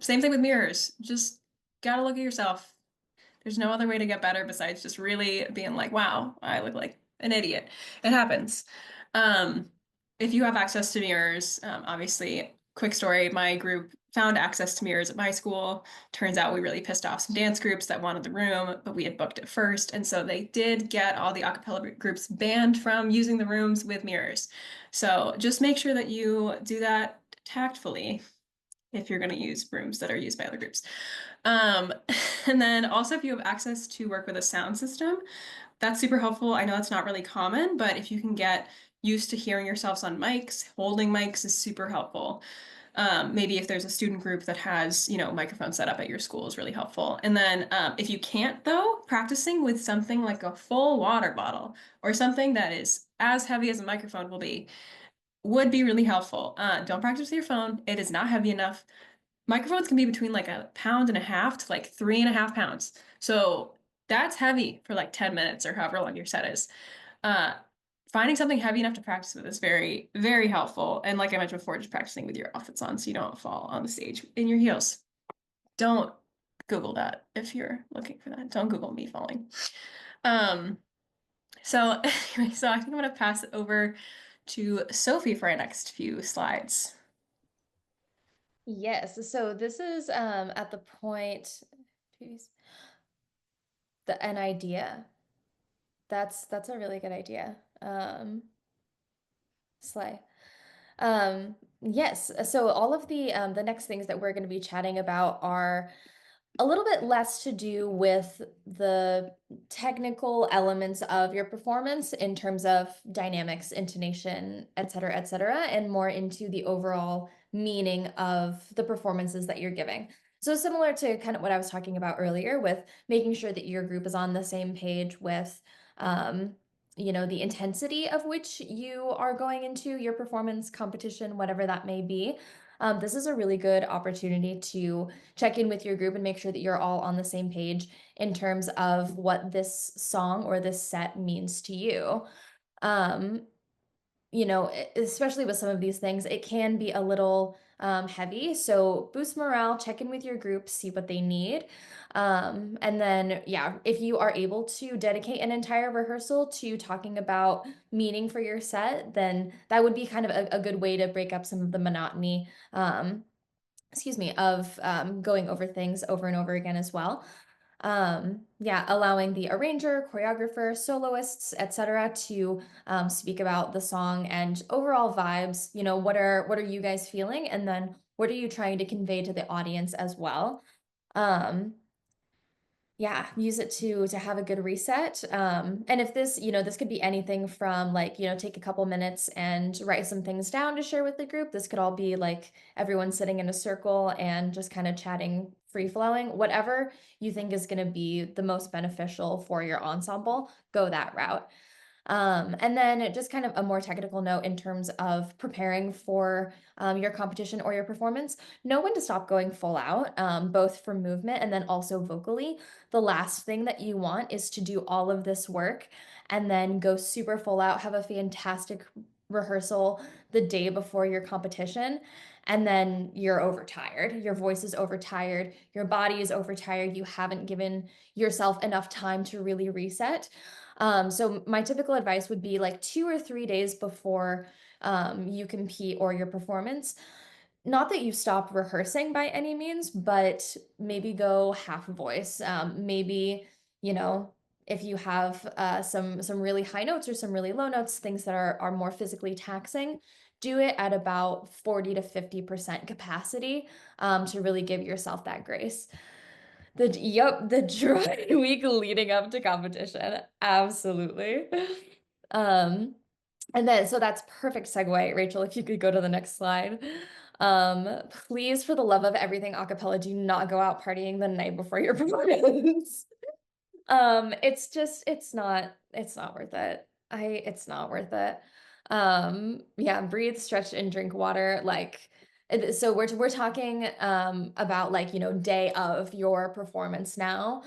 Same thing with mirrors. Just gotta look at yourself. There's no other way to get better besides just really being like, wow, I look like an idiot. It happens. If you have access to mirrors, obviously, quick story, my group found access to mirrors at my school. Turns out we really pissed off some dance groups that wanted the room, but we had booked it first. And so they did get all the a cappella groups banned from using the rooms with mirrors. So just make sure that you do that tactfully if you're going to use rooms that are used by other groups. And then also if you have access to work with a sound system, that's super helpful. I know it's not really common, but if you can get used to hearing yourselves on mics, holding mics is super helpful. Maybe if there's a student group that has, microphone set up at your school is really helpful. And then if you can't though, practicing with something like a full water bottle or something that is as heavy as a microphone will be, would be really helpful. Don't practice with your phone. It is not heavy enough. Microphones can be between like 1.5 pounds to like 3.5 pounds. So that's heavy for like 10 minutes or however long your set is. Finding something heavy enough to practice with is very, very helpful. And like I mentioned before, just practicing with your outfits on so you don't fall on the stage in your heels. Don't Google that if you're looking for that. Don't Google me falling. So anyway, so I think I'm gonna pass it over to Sophie for our next few slides. Yes, so this is at the point an idea That's a really good idea. Slay. Yes, so all of the next things that we're going to be chatting about are a little bit less to do with the technical elements of your performance in terms of dynamics, intonation, et cetera, and more into the overall meaning of the performances that you're giving. So similar to kind of what I was talking about earlier with making sure that your group is on the same page with the intensity of which you are going into your performance competition, whatever that may be. This is a really good opportunity to check in with your group and make sure that you're all on the same page in terms of what this song or this set means to you. Especially with some of these things, it can be a little heavy. So boost morale, check in with your group, see what they need. And then, yeah, if you are able to dedicate an entire rehearsal to talking about meaning for your set, then that would be kind of a good way to break up some of the monotony, of going over things over and over again as well. Allowing the arranger, choreographer, soloists, etc. to speak about the song and overall vibes. What are you guys feeling, and then what are you trying to convey to the audience as well? Use it to have a good reset. And if this could be anything from take a couple minutes and write some things down to share with the group. This could all be like everyone sitting in a circle and just kind of chatting, free flowing, whatever you think is going to be the most beneficial for your ensemble, go that route. And then just kind of a more technical note in terms of preparing for your competition or your performance, know when to stop going full out, both for movement and then also vocally. The last thing that you want is to do all of this work and then go super full out, have a fantastic rehearsal the day before your competition, and then you're overtired. Your voice is overtired, your body is overtired, you haven't given yourself enough time to really reset. So my typical advice would be like 2 or 3 days before you compete or your performance. Not that you stop rehearsing by any means, but maybe go half voice. Maybe, if you have some really high notes or some really low notes, things that are more physically taxing, do it at about 40 to 50% capacity to really give yourself that grace. The dry week leading up to competition. Absolutely. And then so that's perfect segue, Rachel, if you could go to the next slide. Please, for the love of everything a cappella, do not go out partying the night before your performance. It's not worth it. It's not worth it. Breathe, stretch, and drink water. So we're talking about day of your performance now.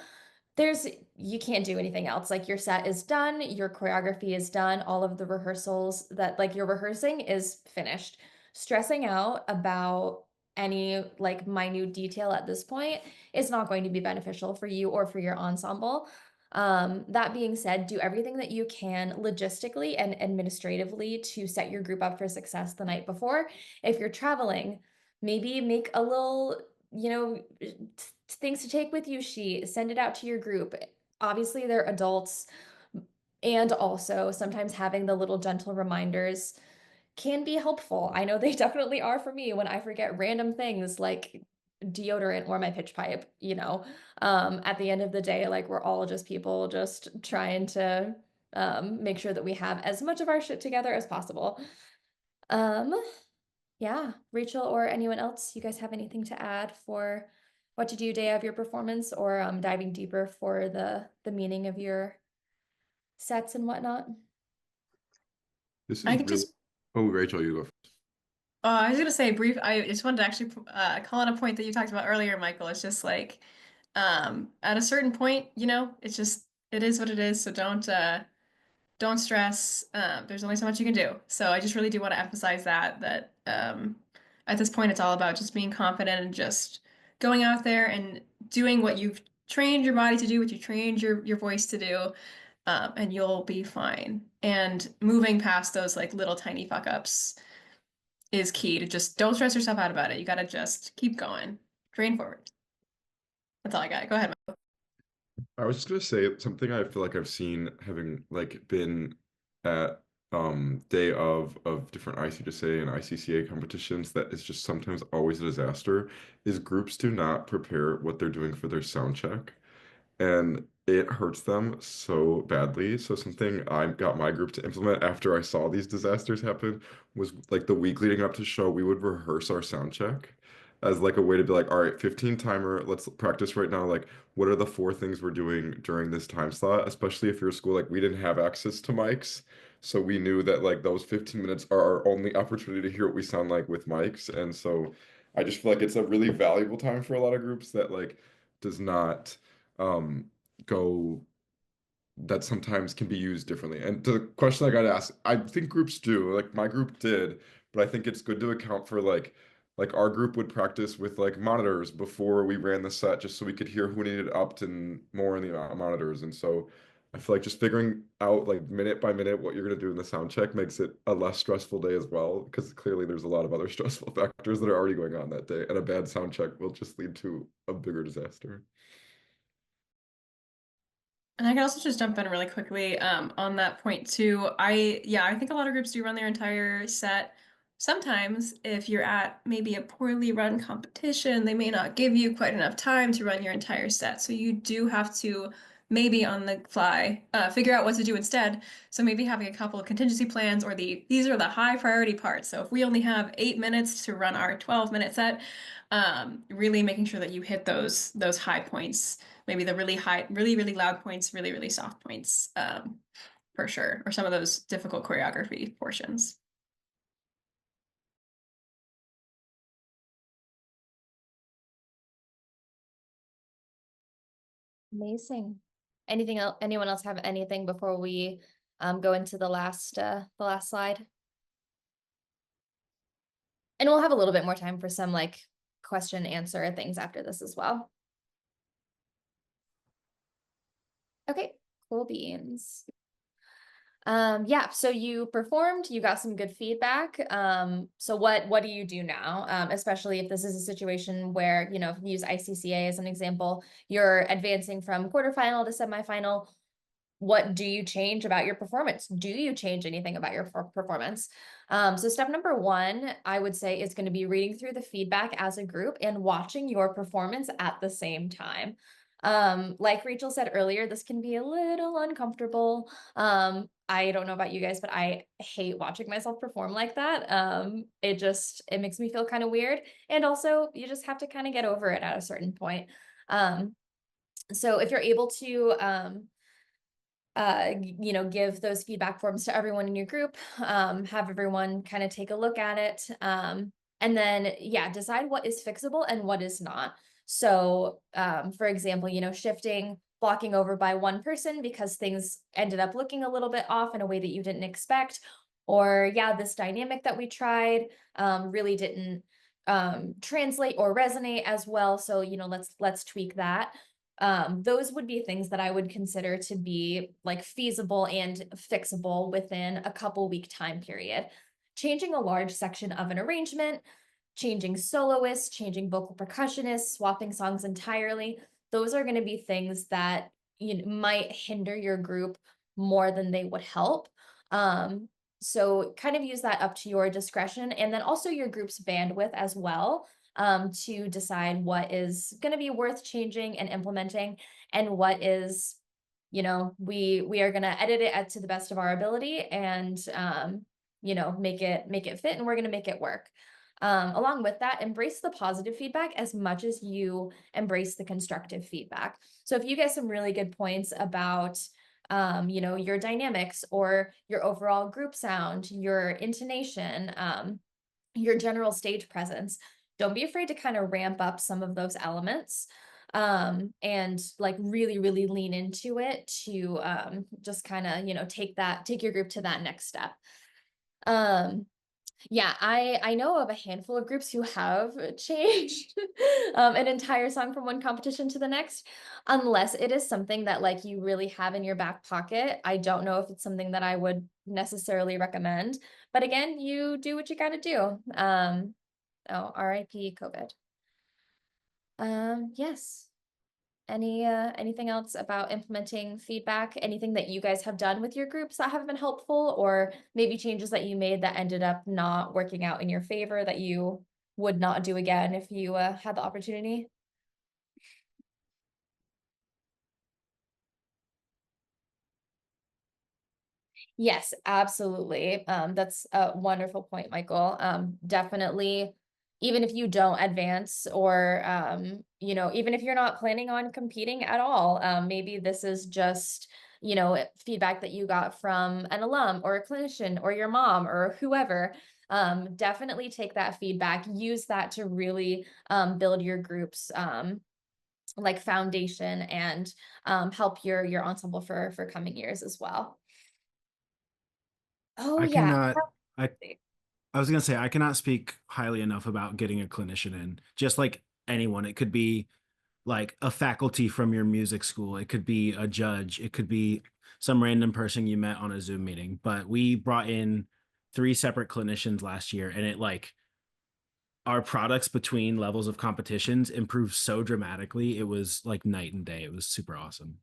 You can't do anything else. Like your set is done, your choreography is done, all of the rehearsals that you're rehearsing is finished. Stressing out about any minute detail at this point is not going to be beneficial for you or for your ensemble. That being said, do everything that you can logistically and administratively to set your group up for success the night before. If you're traveling, maybe make a little, things to take with you sheet, send it out to your group. Obviously, they're adults, and also sometimes having the little gentle reminders can be helpful. I know they definitely are for me when I forget random things like deodorant or my pitch pipe. At the end of the day, we're all just people just trying to make sure that we have as much of our shit together as possible. Rachel or anyone else, you guys have anything to add for what to do day of your performance, or diving deeper for the meaning of your sets and whatnot? This is I could really. just Oh, Rachel, you go first. I was gonna say I just wanted to actually call on a point that you talked about earlier, Michael. It's just at a certain point, it is what it is. So don't stress. There's only so much you can do. So I just really do want to emphasize that at this point it's all about just being confident and just going out there and doing what you've trained your body to do, what you trained your voice to do, and you'll be fine. And moving past those little tiny fuck ups is key to just don't stress yourself out about it. You gotta just keep going. Train forward. That's all I got. Go ahead, Michael. I was just gonna say something I feel like I've seen having like been at day of different ICJSA and ICCA competitions that is just sometimes always a disaster is groups do not prepare what they're doing for their sound check and it hurts them so badly. So something I got my group to implement after I saw these disasters happen was like the week leading up to show, we would rehearse our sound check as like a way to be like, all right, 15 timer, let's practice right now. Like, what are the 4 things we're doing during this time slot? Especially if you're a school, like we didn't have access to mics. So we knew that like those 15 minutes are our only opportunity to hear what we sound like with mics. And so I just feel like it's a really valuable time for a lot of groups that like does not um go that sometimes can be used differently. And to the question I got asked, I think groups do, like my group did, but I think it's good to account for like our group would practice with like monitors before we ran the set just so we could hear who needed upped and more in the monitors. And so I feel like just figuring out like minute by minute what you're gonna do in the sound check makes it a less stressful day as well, because clearly there's a lot of other stressful factors that are already going on that day, and a bad sound check will just lead to a bigger disaster. And I can also just jump in really quickly on that point too. I think a lot of groups do run their entire set. Sometimes if you're at maybe a poorly run competition, they may not give you quite enough time to run your entire set. So you do have to maybe on the fly figure out what to do instead. So maybe having a couple of contingency plans, or these are the high priority parts. So if we only have 8 minutes to run our 12-minute set, really making sure that you hit those high points, maybe the really high, really loud points, really soft points, for sure, or some of those difficult choreography portions. Amazing. Anything else? Anyone else have anything before we go into the last slide? And we'll have a little bit more time for some like question answer things after this as well. Okay, cool beans. Yeah, so you performed, you got some good feedback. So what do you do now? Especially if this is a situation where, you know, if you use ICCA as an example, you're advancing from quarterfinal to semifinal. What do you change about your performance? Do you change anything about your performance? So step number 1, I would say, is going to be reading through the feedback as a group and watching your performance at the same time. Like Rachel said earlier, this can be a little uncomfortable. I don't know about you guys, but I hate watching myself perform like that. It makes me feel kind of weird. And also you just have to kind of get over it at a certain point. So if you're able to, you know, give those feedback forms to everyone in your group, have everyone kind of take a look at it. And then, yeah, decide what is fixable and what is not. So, for example, you know, blocking over by one person because things ended up looking a little bit off in a way that you didn't expect. Or, yeah, this dynamic that we tried really didn't translate or resonate as well. So, you know, let's tweak that. Those would be things that I would consider to be like feasible and fixable within a couple week time period. Changing a large section of an arrangement, changing soloists, changing vocal percussionists, swapping songs entirely. Those are going to be things that, you know, might hinder your group more than they would help. So kind of use that up to your discretion, and then also your group's bandwidth as well, to decide what is going to be worth changing and implementing, and what is, you know, we are going to edit it to the best of our ability, and you know, make it fit, and we're going to make it work. Along with that, embrace the positive feedback as much as you embrace the constructive feedback. So if you get some really good points about, you know, your dynamics or your overall group sound, your intonation, your general stage presence, don't be afraid to kind of ramp up some of those elements, and like really lean into it to just kind of, you know, take your group to that next step. Yeah, I know of a handful of groups who have changed an entire song from one competition to the next, unless it is something that like you really have in your back pocket. I don't know if it's something that I would necessarily recommend, but again, you do what you got to do. Oh, RIP COVID. Yes. Anything else about implementing feedback? Anything that you guys have done with your groups that have been helpful, or maybe changes that you made that ended up not working out in your favor that you would not do again if you had the opportunity? Yes, absolutely. That's a wonderful point, Michael. Definitely, even if you don't advance or, even if you're not planning on competing at all, maybe this is just, feedback that you got from an alum or a clinician or your mom or whoever. Definitely take that feedback, use that to really build your group's like foundation and help your ensemble for coming years as well. Oh I yeah. cannot, I, I was gonna say I cannot speak highly enough about getting a clinician in. Just like anyone, it could be like a faculty from your music school, it could be a judge, it could be some random person you met on a Zoom meeting. But we brought in 3 separate clinicians last year, and it like our products between levels of competitions improved so dramatically. It was like night and day. It was super awesome.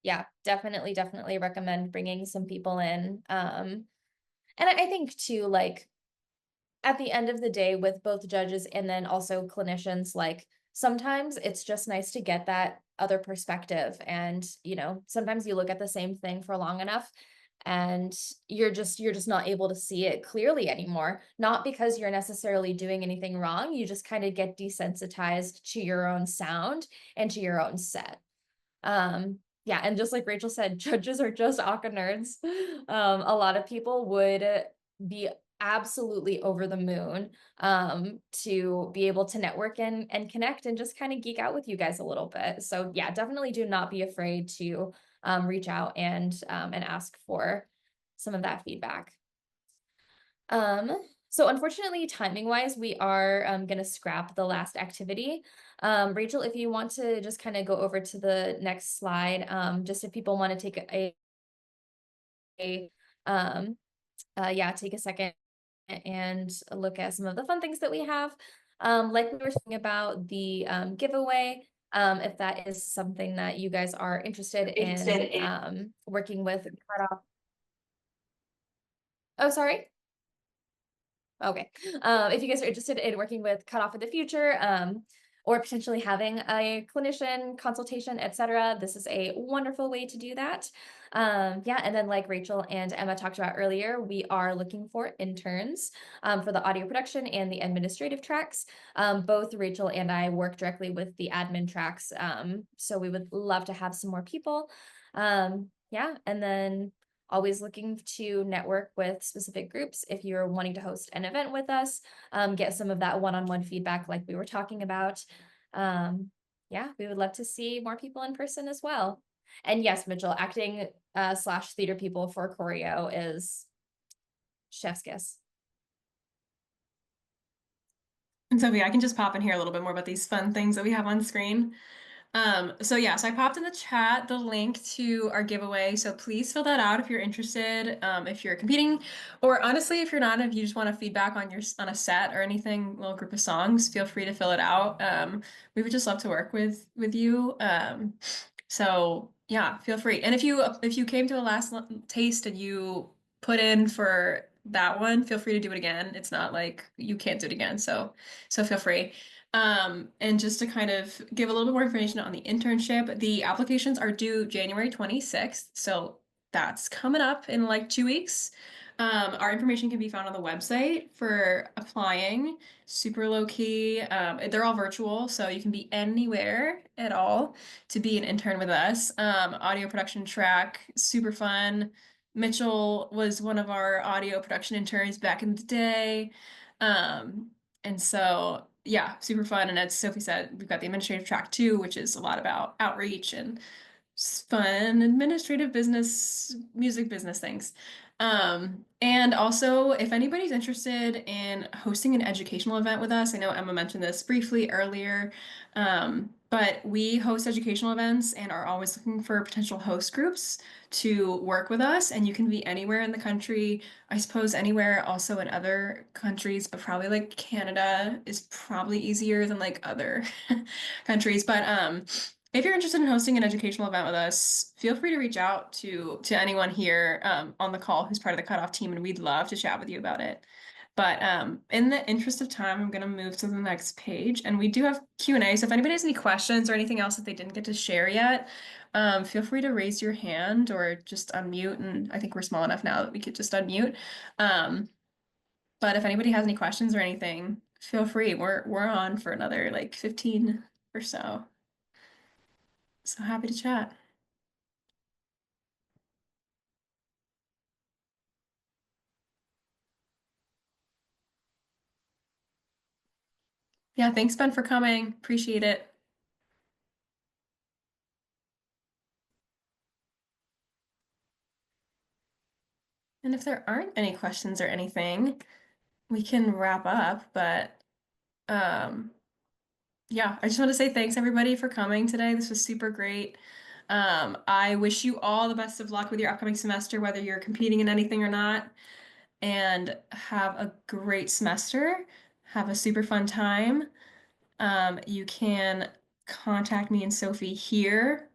Yeah, definitely recommend bringing some people in. And I think too, like at the end of the day, with both judges and then also clinicians, like sometimes it's just nice to get that other perspective. And, sometimes you look at the same thing for long enough and you're just not able to see it clearly anymore. Not because you're necessarily doing anything wrong, you just kind of get desensitized to your own sound and to your own set. Yeah, and just like Rachel said, judges are just Aka nerds. A lot of people would be absolutely over the moon to be able to network and connect and just kind of geek out with you guys a little bit. So yeah, definitely do not be afraid to reach out and ask for some of that feedback. So unfortunately, timing wise, we are going to scrap the last activity. Rachel, if you want to just kind of go over to the next slide, just if people want to take um, take a second and look at some of the fun things that we have. Like we were talking about the giveaway, if that is something that you guys are interested in working with. Oh, sorry. Okay. If you guys are interested in working with Cutoff in the future, or potentially having a clinician consultation, etc., this is a wonderful way to do that. Yeah, and then like Rachel and Emma talked about earlier, we are looking for interns for the audio production and the administrative tracks. Both Rachel and I work directly with the admin tracks, so we would love to have some more people. Yeah, and then always looking to network with specific groups. If you're wanting to host an event with us, get some of that one-on-one feedback like we were talking about. Yeah, we would love to see more people in person as well. And yes, Mitchell, acting slash theater people for choreo is chef's kiss. And Sophie, I can just pop in here a little bit more about these fun things that we have on screen. So I popped in the chat the link to our giveaway. So please fill that out if you're interested, if you're competing, or honestly, if you're not, if you just want to feedback on a set or anything, little group of songs, feel free to fill it out. We would just love to work with you. So yeah, feel free. And if you came to a last taste and you put in for that one, feel free to do it again. It's not like you can't do it again. So feel free. And just to kind of give a little bit more information on the internship, the applications are due January 26th. So that's coming up in like 2 weeks. Our information can be found on the website for applying. Super low key. They're all virtual, so you can be anywhere at all to be an intern with us. Audio production track, super fun. Mitchell was one of our audio production interns back in the day. And so, yeah, super fun. And as Sophie said, we've got the administrative track too, which is a lot about outreach and fun administrative business, music business things. And also, if anybody's interested in hosting an educational event with us, I know Emma mentioned this briefly earlier, But we host educational events and are always looking for potential host groups to work with us. And you can be anywhere in the country. I suppose anywhere also in other countries, but probably like Canada is probably easier than like other countries. But if you're interested in hosting an educational event with us, feel free to reach out to anyone here on the call who's part of the cutoff team, and we'd love to chat with you about it. But in the interest of time, I'm going to move to the next page, and we do have Q&A. So if anybody has any questions or anything else that they didn't get to share yet, feel free to raise your hand or just unmute. And I think we're small enough now that we could just unmute. But if anybody has any questions or anything, feel free. We're on for another like 15 or so. So happy to chat. Yeah, thanks, Ben, for coming. Appreciate it. And if there aren't any questions or anything, we can wrap up. But yeah, I just want to say thanks everybody for coming today. This was super great. I wish you all the best of luck with your upcoming semester, whether you're competing in anything or not, and have a great semester. Have a super fun time. You can contact me and Sophie here.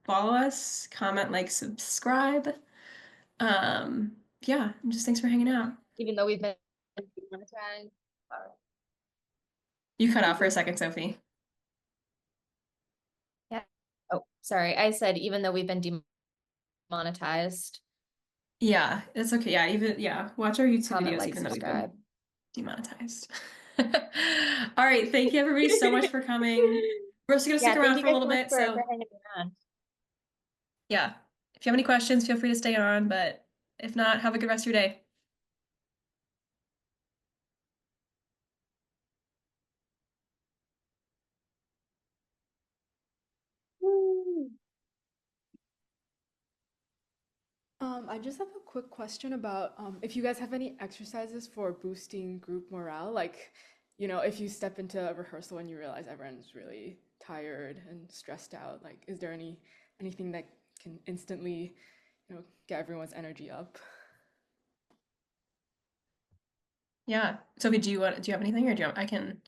Follow us, comment, like, subscribe. Yeah, and just thanks for hanging out. Even though we've been demonetized. You cut out for a second, Sophie. Yeah. Oh, sorry. I said even though we've been demonetized. Yeah, it's okay. Yeah, watch our YouTube Comment, videos like, even though we've subscribe. been demonetized. All right, thank you everybody so much for coming. We're just gonna stick around for a little bit. For So hanging around. yeah, if you have any questions, feel free to stay on. But if not, have a good rest of your day. I just have a quick question about if you guys have any exercises for boosting group morale. Like, if you step into a rehearsal and you realize everyone's really tired and stressed out, like, is there anything that can instantly, get everyone's energy up? Yeah, Sophie, do you have anything, or I can?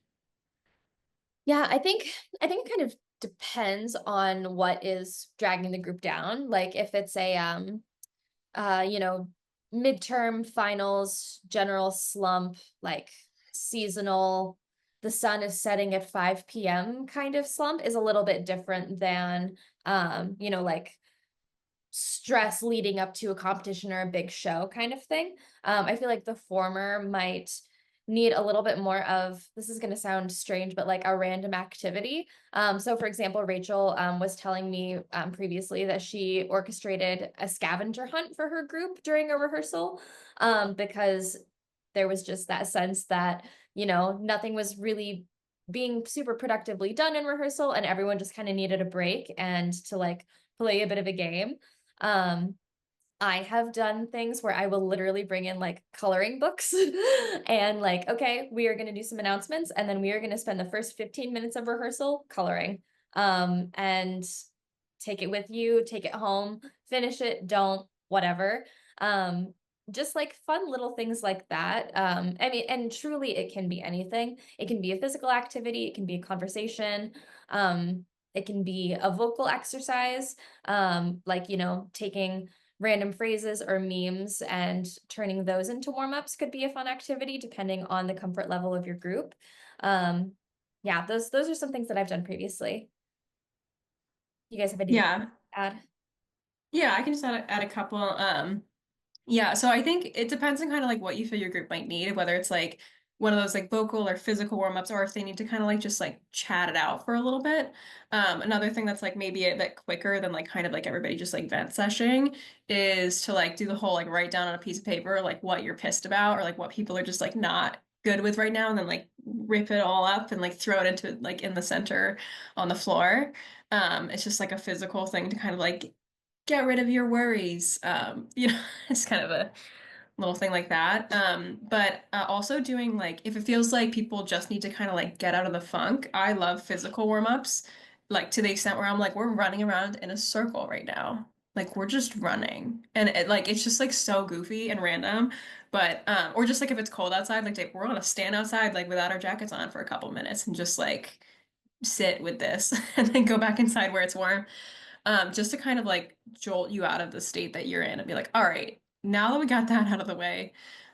Yeah, I think it kind of depends on what is dragging the group down. Like if it's a midterm finals, general slump, like seasonal, the sun is setting at 5 p.m. kind of slump is a little bit different than like stress leading up to a competition or a big show kind of thing. I feel like the former might need a little bit more of, this is going to sound strange, but like a random activity. So for example, Rachel was telling me previously that she orchestrated a scavenger hunt for her group during a rehearsal because there was just that sense that, nothing was really being super productively done in rehearsal and everyone just kind of needed a break and to like play a bit of a game. I have done things where I will literally bring in like coloring books and like, okay, we are going to do some announcements and then we are going to spend the first 15 minutes of rehearsal coloring. And take it with you, take it home, finish it, don't, whatever. Just like fun little things like that. I mean, and truly it can be anything. It can be a physical activity, it can be a conversation. It can be a vocal exercise, like, taking random phrases or memes and turning those into warm-ups could be a fun activity depending on the comfort level of your group. Yeah, those are some things that I've done previously. You guys have anything to add? Yeah, I can just add a couple. Yeah, so I think it depends on kind of like what you feel your group might need, whether it's like one of those like vocal or physical warm-ups, or if they need to kind of like just like chat it out for a little bit. Another thing that's like maybe a bit quicker than like kind of like everybody just like vent seshing is to like do the whole like write down on a piece of paper like what you're pissed about or like what people are just like not good with right now, and then like rip it all up and like throw it into like in the center on the floor. It's just like a physical thing to kind of like get rid of your worries. It's kind of a little thing like that. But also doing like, if it feels like people just need to kind of like get out of the funk, I love physical warm-ups. like to the extent where I'm like, we're running around in a circle right now. Like we're just running. And it's just like so goofy and random. But or just like if it's cold outside, like we're gonna stand outside like without our jackets on for a couple minutes and just like sit with this and then go back inside where it's warm. Just to kind of like jolt you out of the state that you're in and be like, all right, now that we got that out of the way,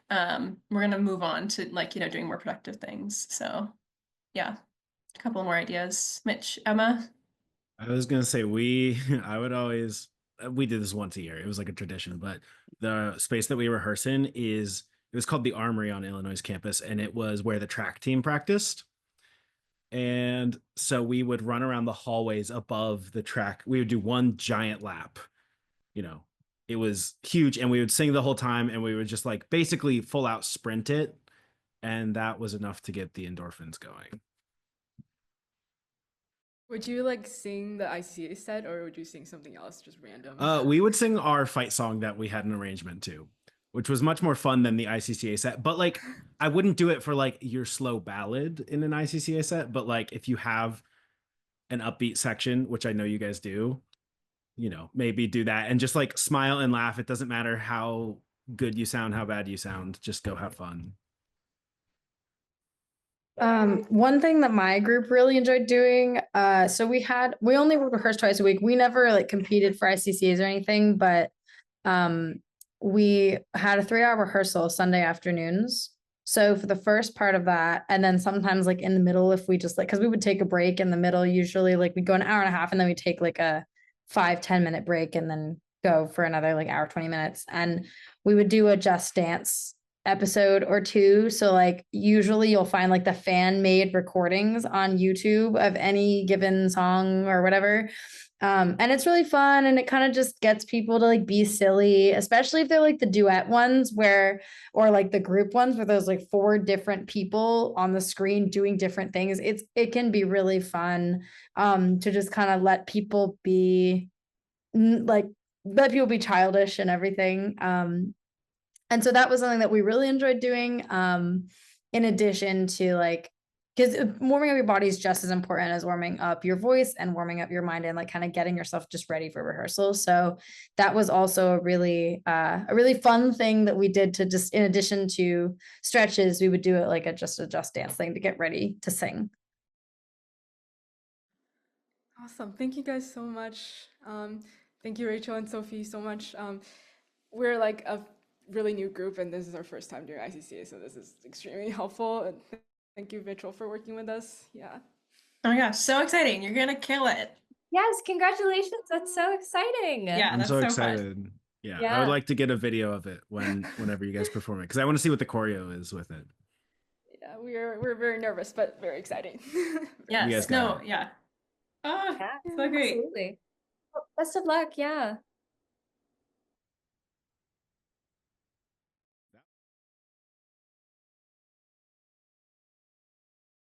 we're gonna move on to like, doing more productive things. So yeah, a couple more ideas. Mitch, Emma. I was gonna say I would always we did this once a year. It was like a tradition, but the space that we rehearse in it was called the Armory on Illinois campus, and it was where the track team practiced. And so we would run around the hallways above the track. We would do one giant lap. It was huge, and we would sing the whole time, and we would just like basically full out sprint it, and that was enough to get the endorphins going. Would you like sing the ICCA set, or would you sing something else, just random? We would sing our fight song that we had an arrangement to, which was much more fun than the ICCA set. But like, I wouldn't do it for like your slow ballad in an ICCA set. But like, if you have an upbeat section, which I know you guys do, maybe do that and just like smile and laugh. It doesn't matter how good you sound, how bad you sound. Just go have fun. One thing that my group really enjoyed doing, so we only rehearsed twice a week. We never like competed for ICCAs or anything, but we had a 3-hour rehearsal Sunday afternoons. So for the first part of that, and then sometimes like in the middle, if we just like, because we would take a break in the middle, usually like we'd go an hour and a half and then we take like a 5-10 minute break and then go for another like hour, 20 minutes. And we would do a Just Dance episode or two. So like usually you'll find like the fan made recordings on YouTube of any given song or whatever. And it's really fun, and it kind of just gets people to like be silly, especially if they're like the duet ones or like the group ones where there's like 4 different people on the screen doing different things. It can be really fun to just kind of let people be childish and everything. And so that was something that we really enjoyed doing. In addition to like, because warming up your body is just as important as warming up your voice and warming up your mind and like kind of getting yourself just ready for rehearsal. So that was also a really fun thing that we did to just, in addition to stretches, we would do it like a just dance thing to get ready to sing. Awesome. Thank you guys so much. Thank you, Rachel and Sophie, so much. We're like a really new group, and this is our first time doing ICCA, so this is extremely helpful. And thank you, Rachel, for working with us. Yeah. Oh my gosh, so exciting. You're gonna kill it. Yes, congratulations. That's so exciting. Yeah, I'm that's so so excited. fun. Yeah, I Yeah. would like to get a video of it whenever you guys perform it, because I want to see what the choreo is with it. Yeah, we're very nervous, but very exciting. Yes, guys no, got it. yeah. Oh, Yeah, so great. absolutely. Well, best of luck. Yeah.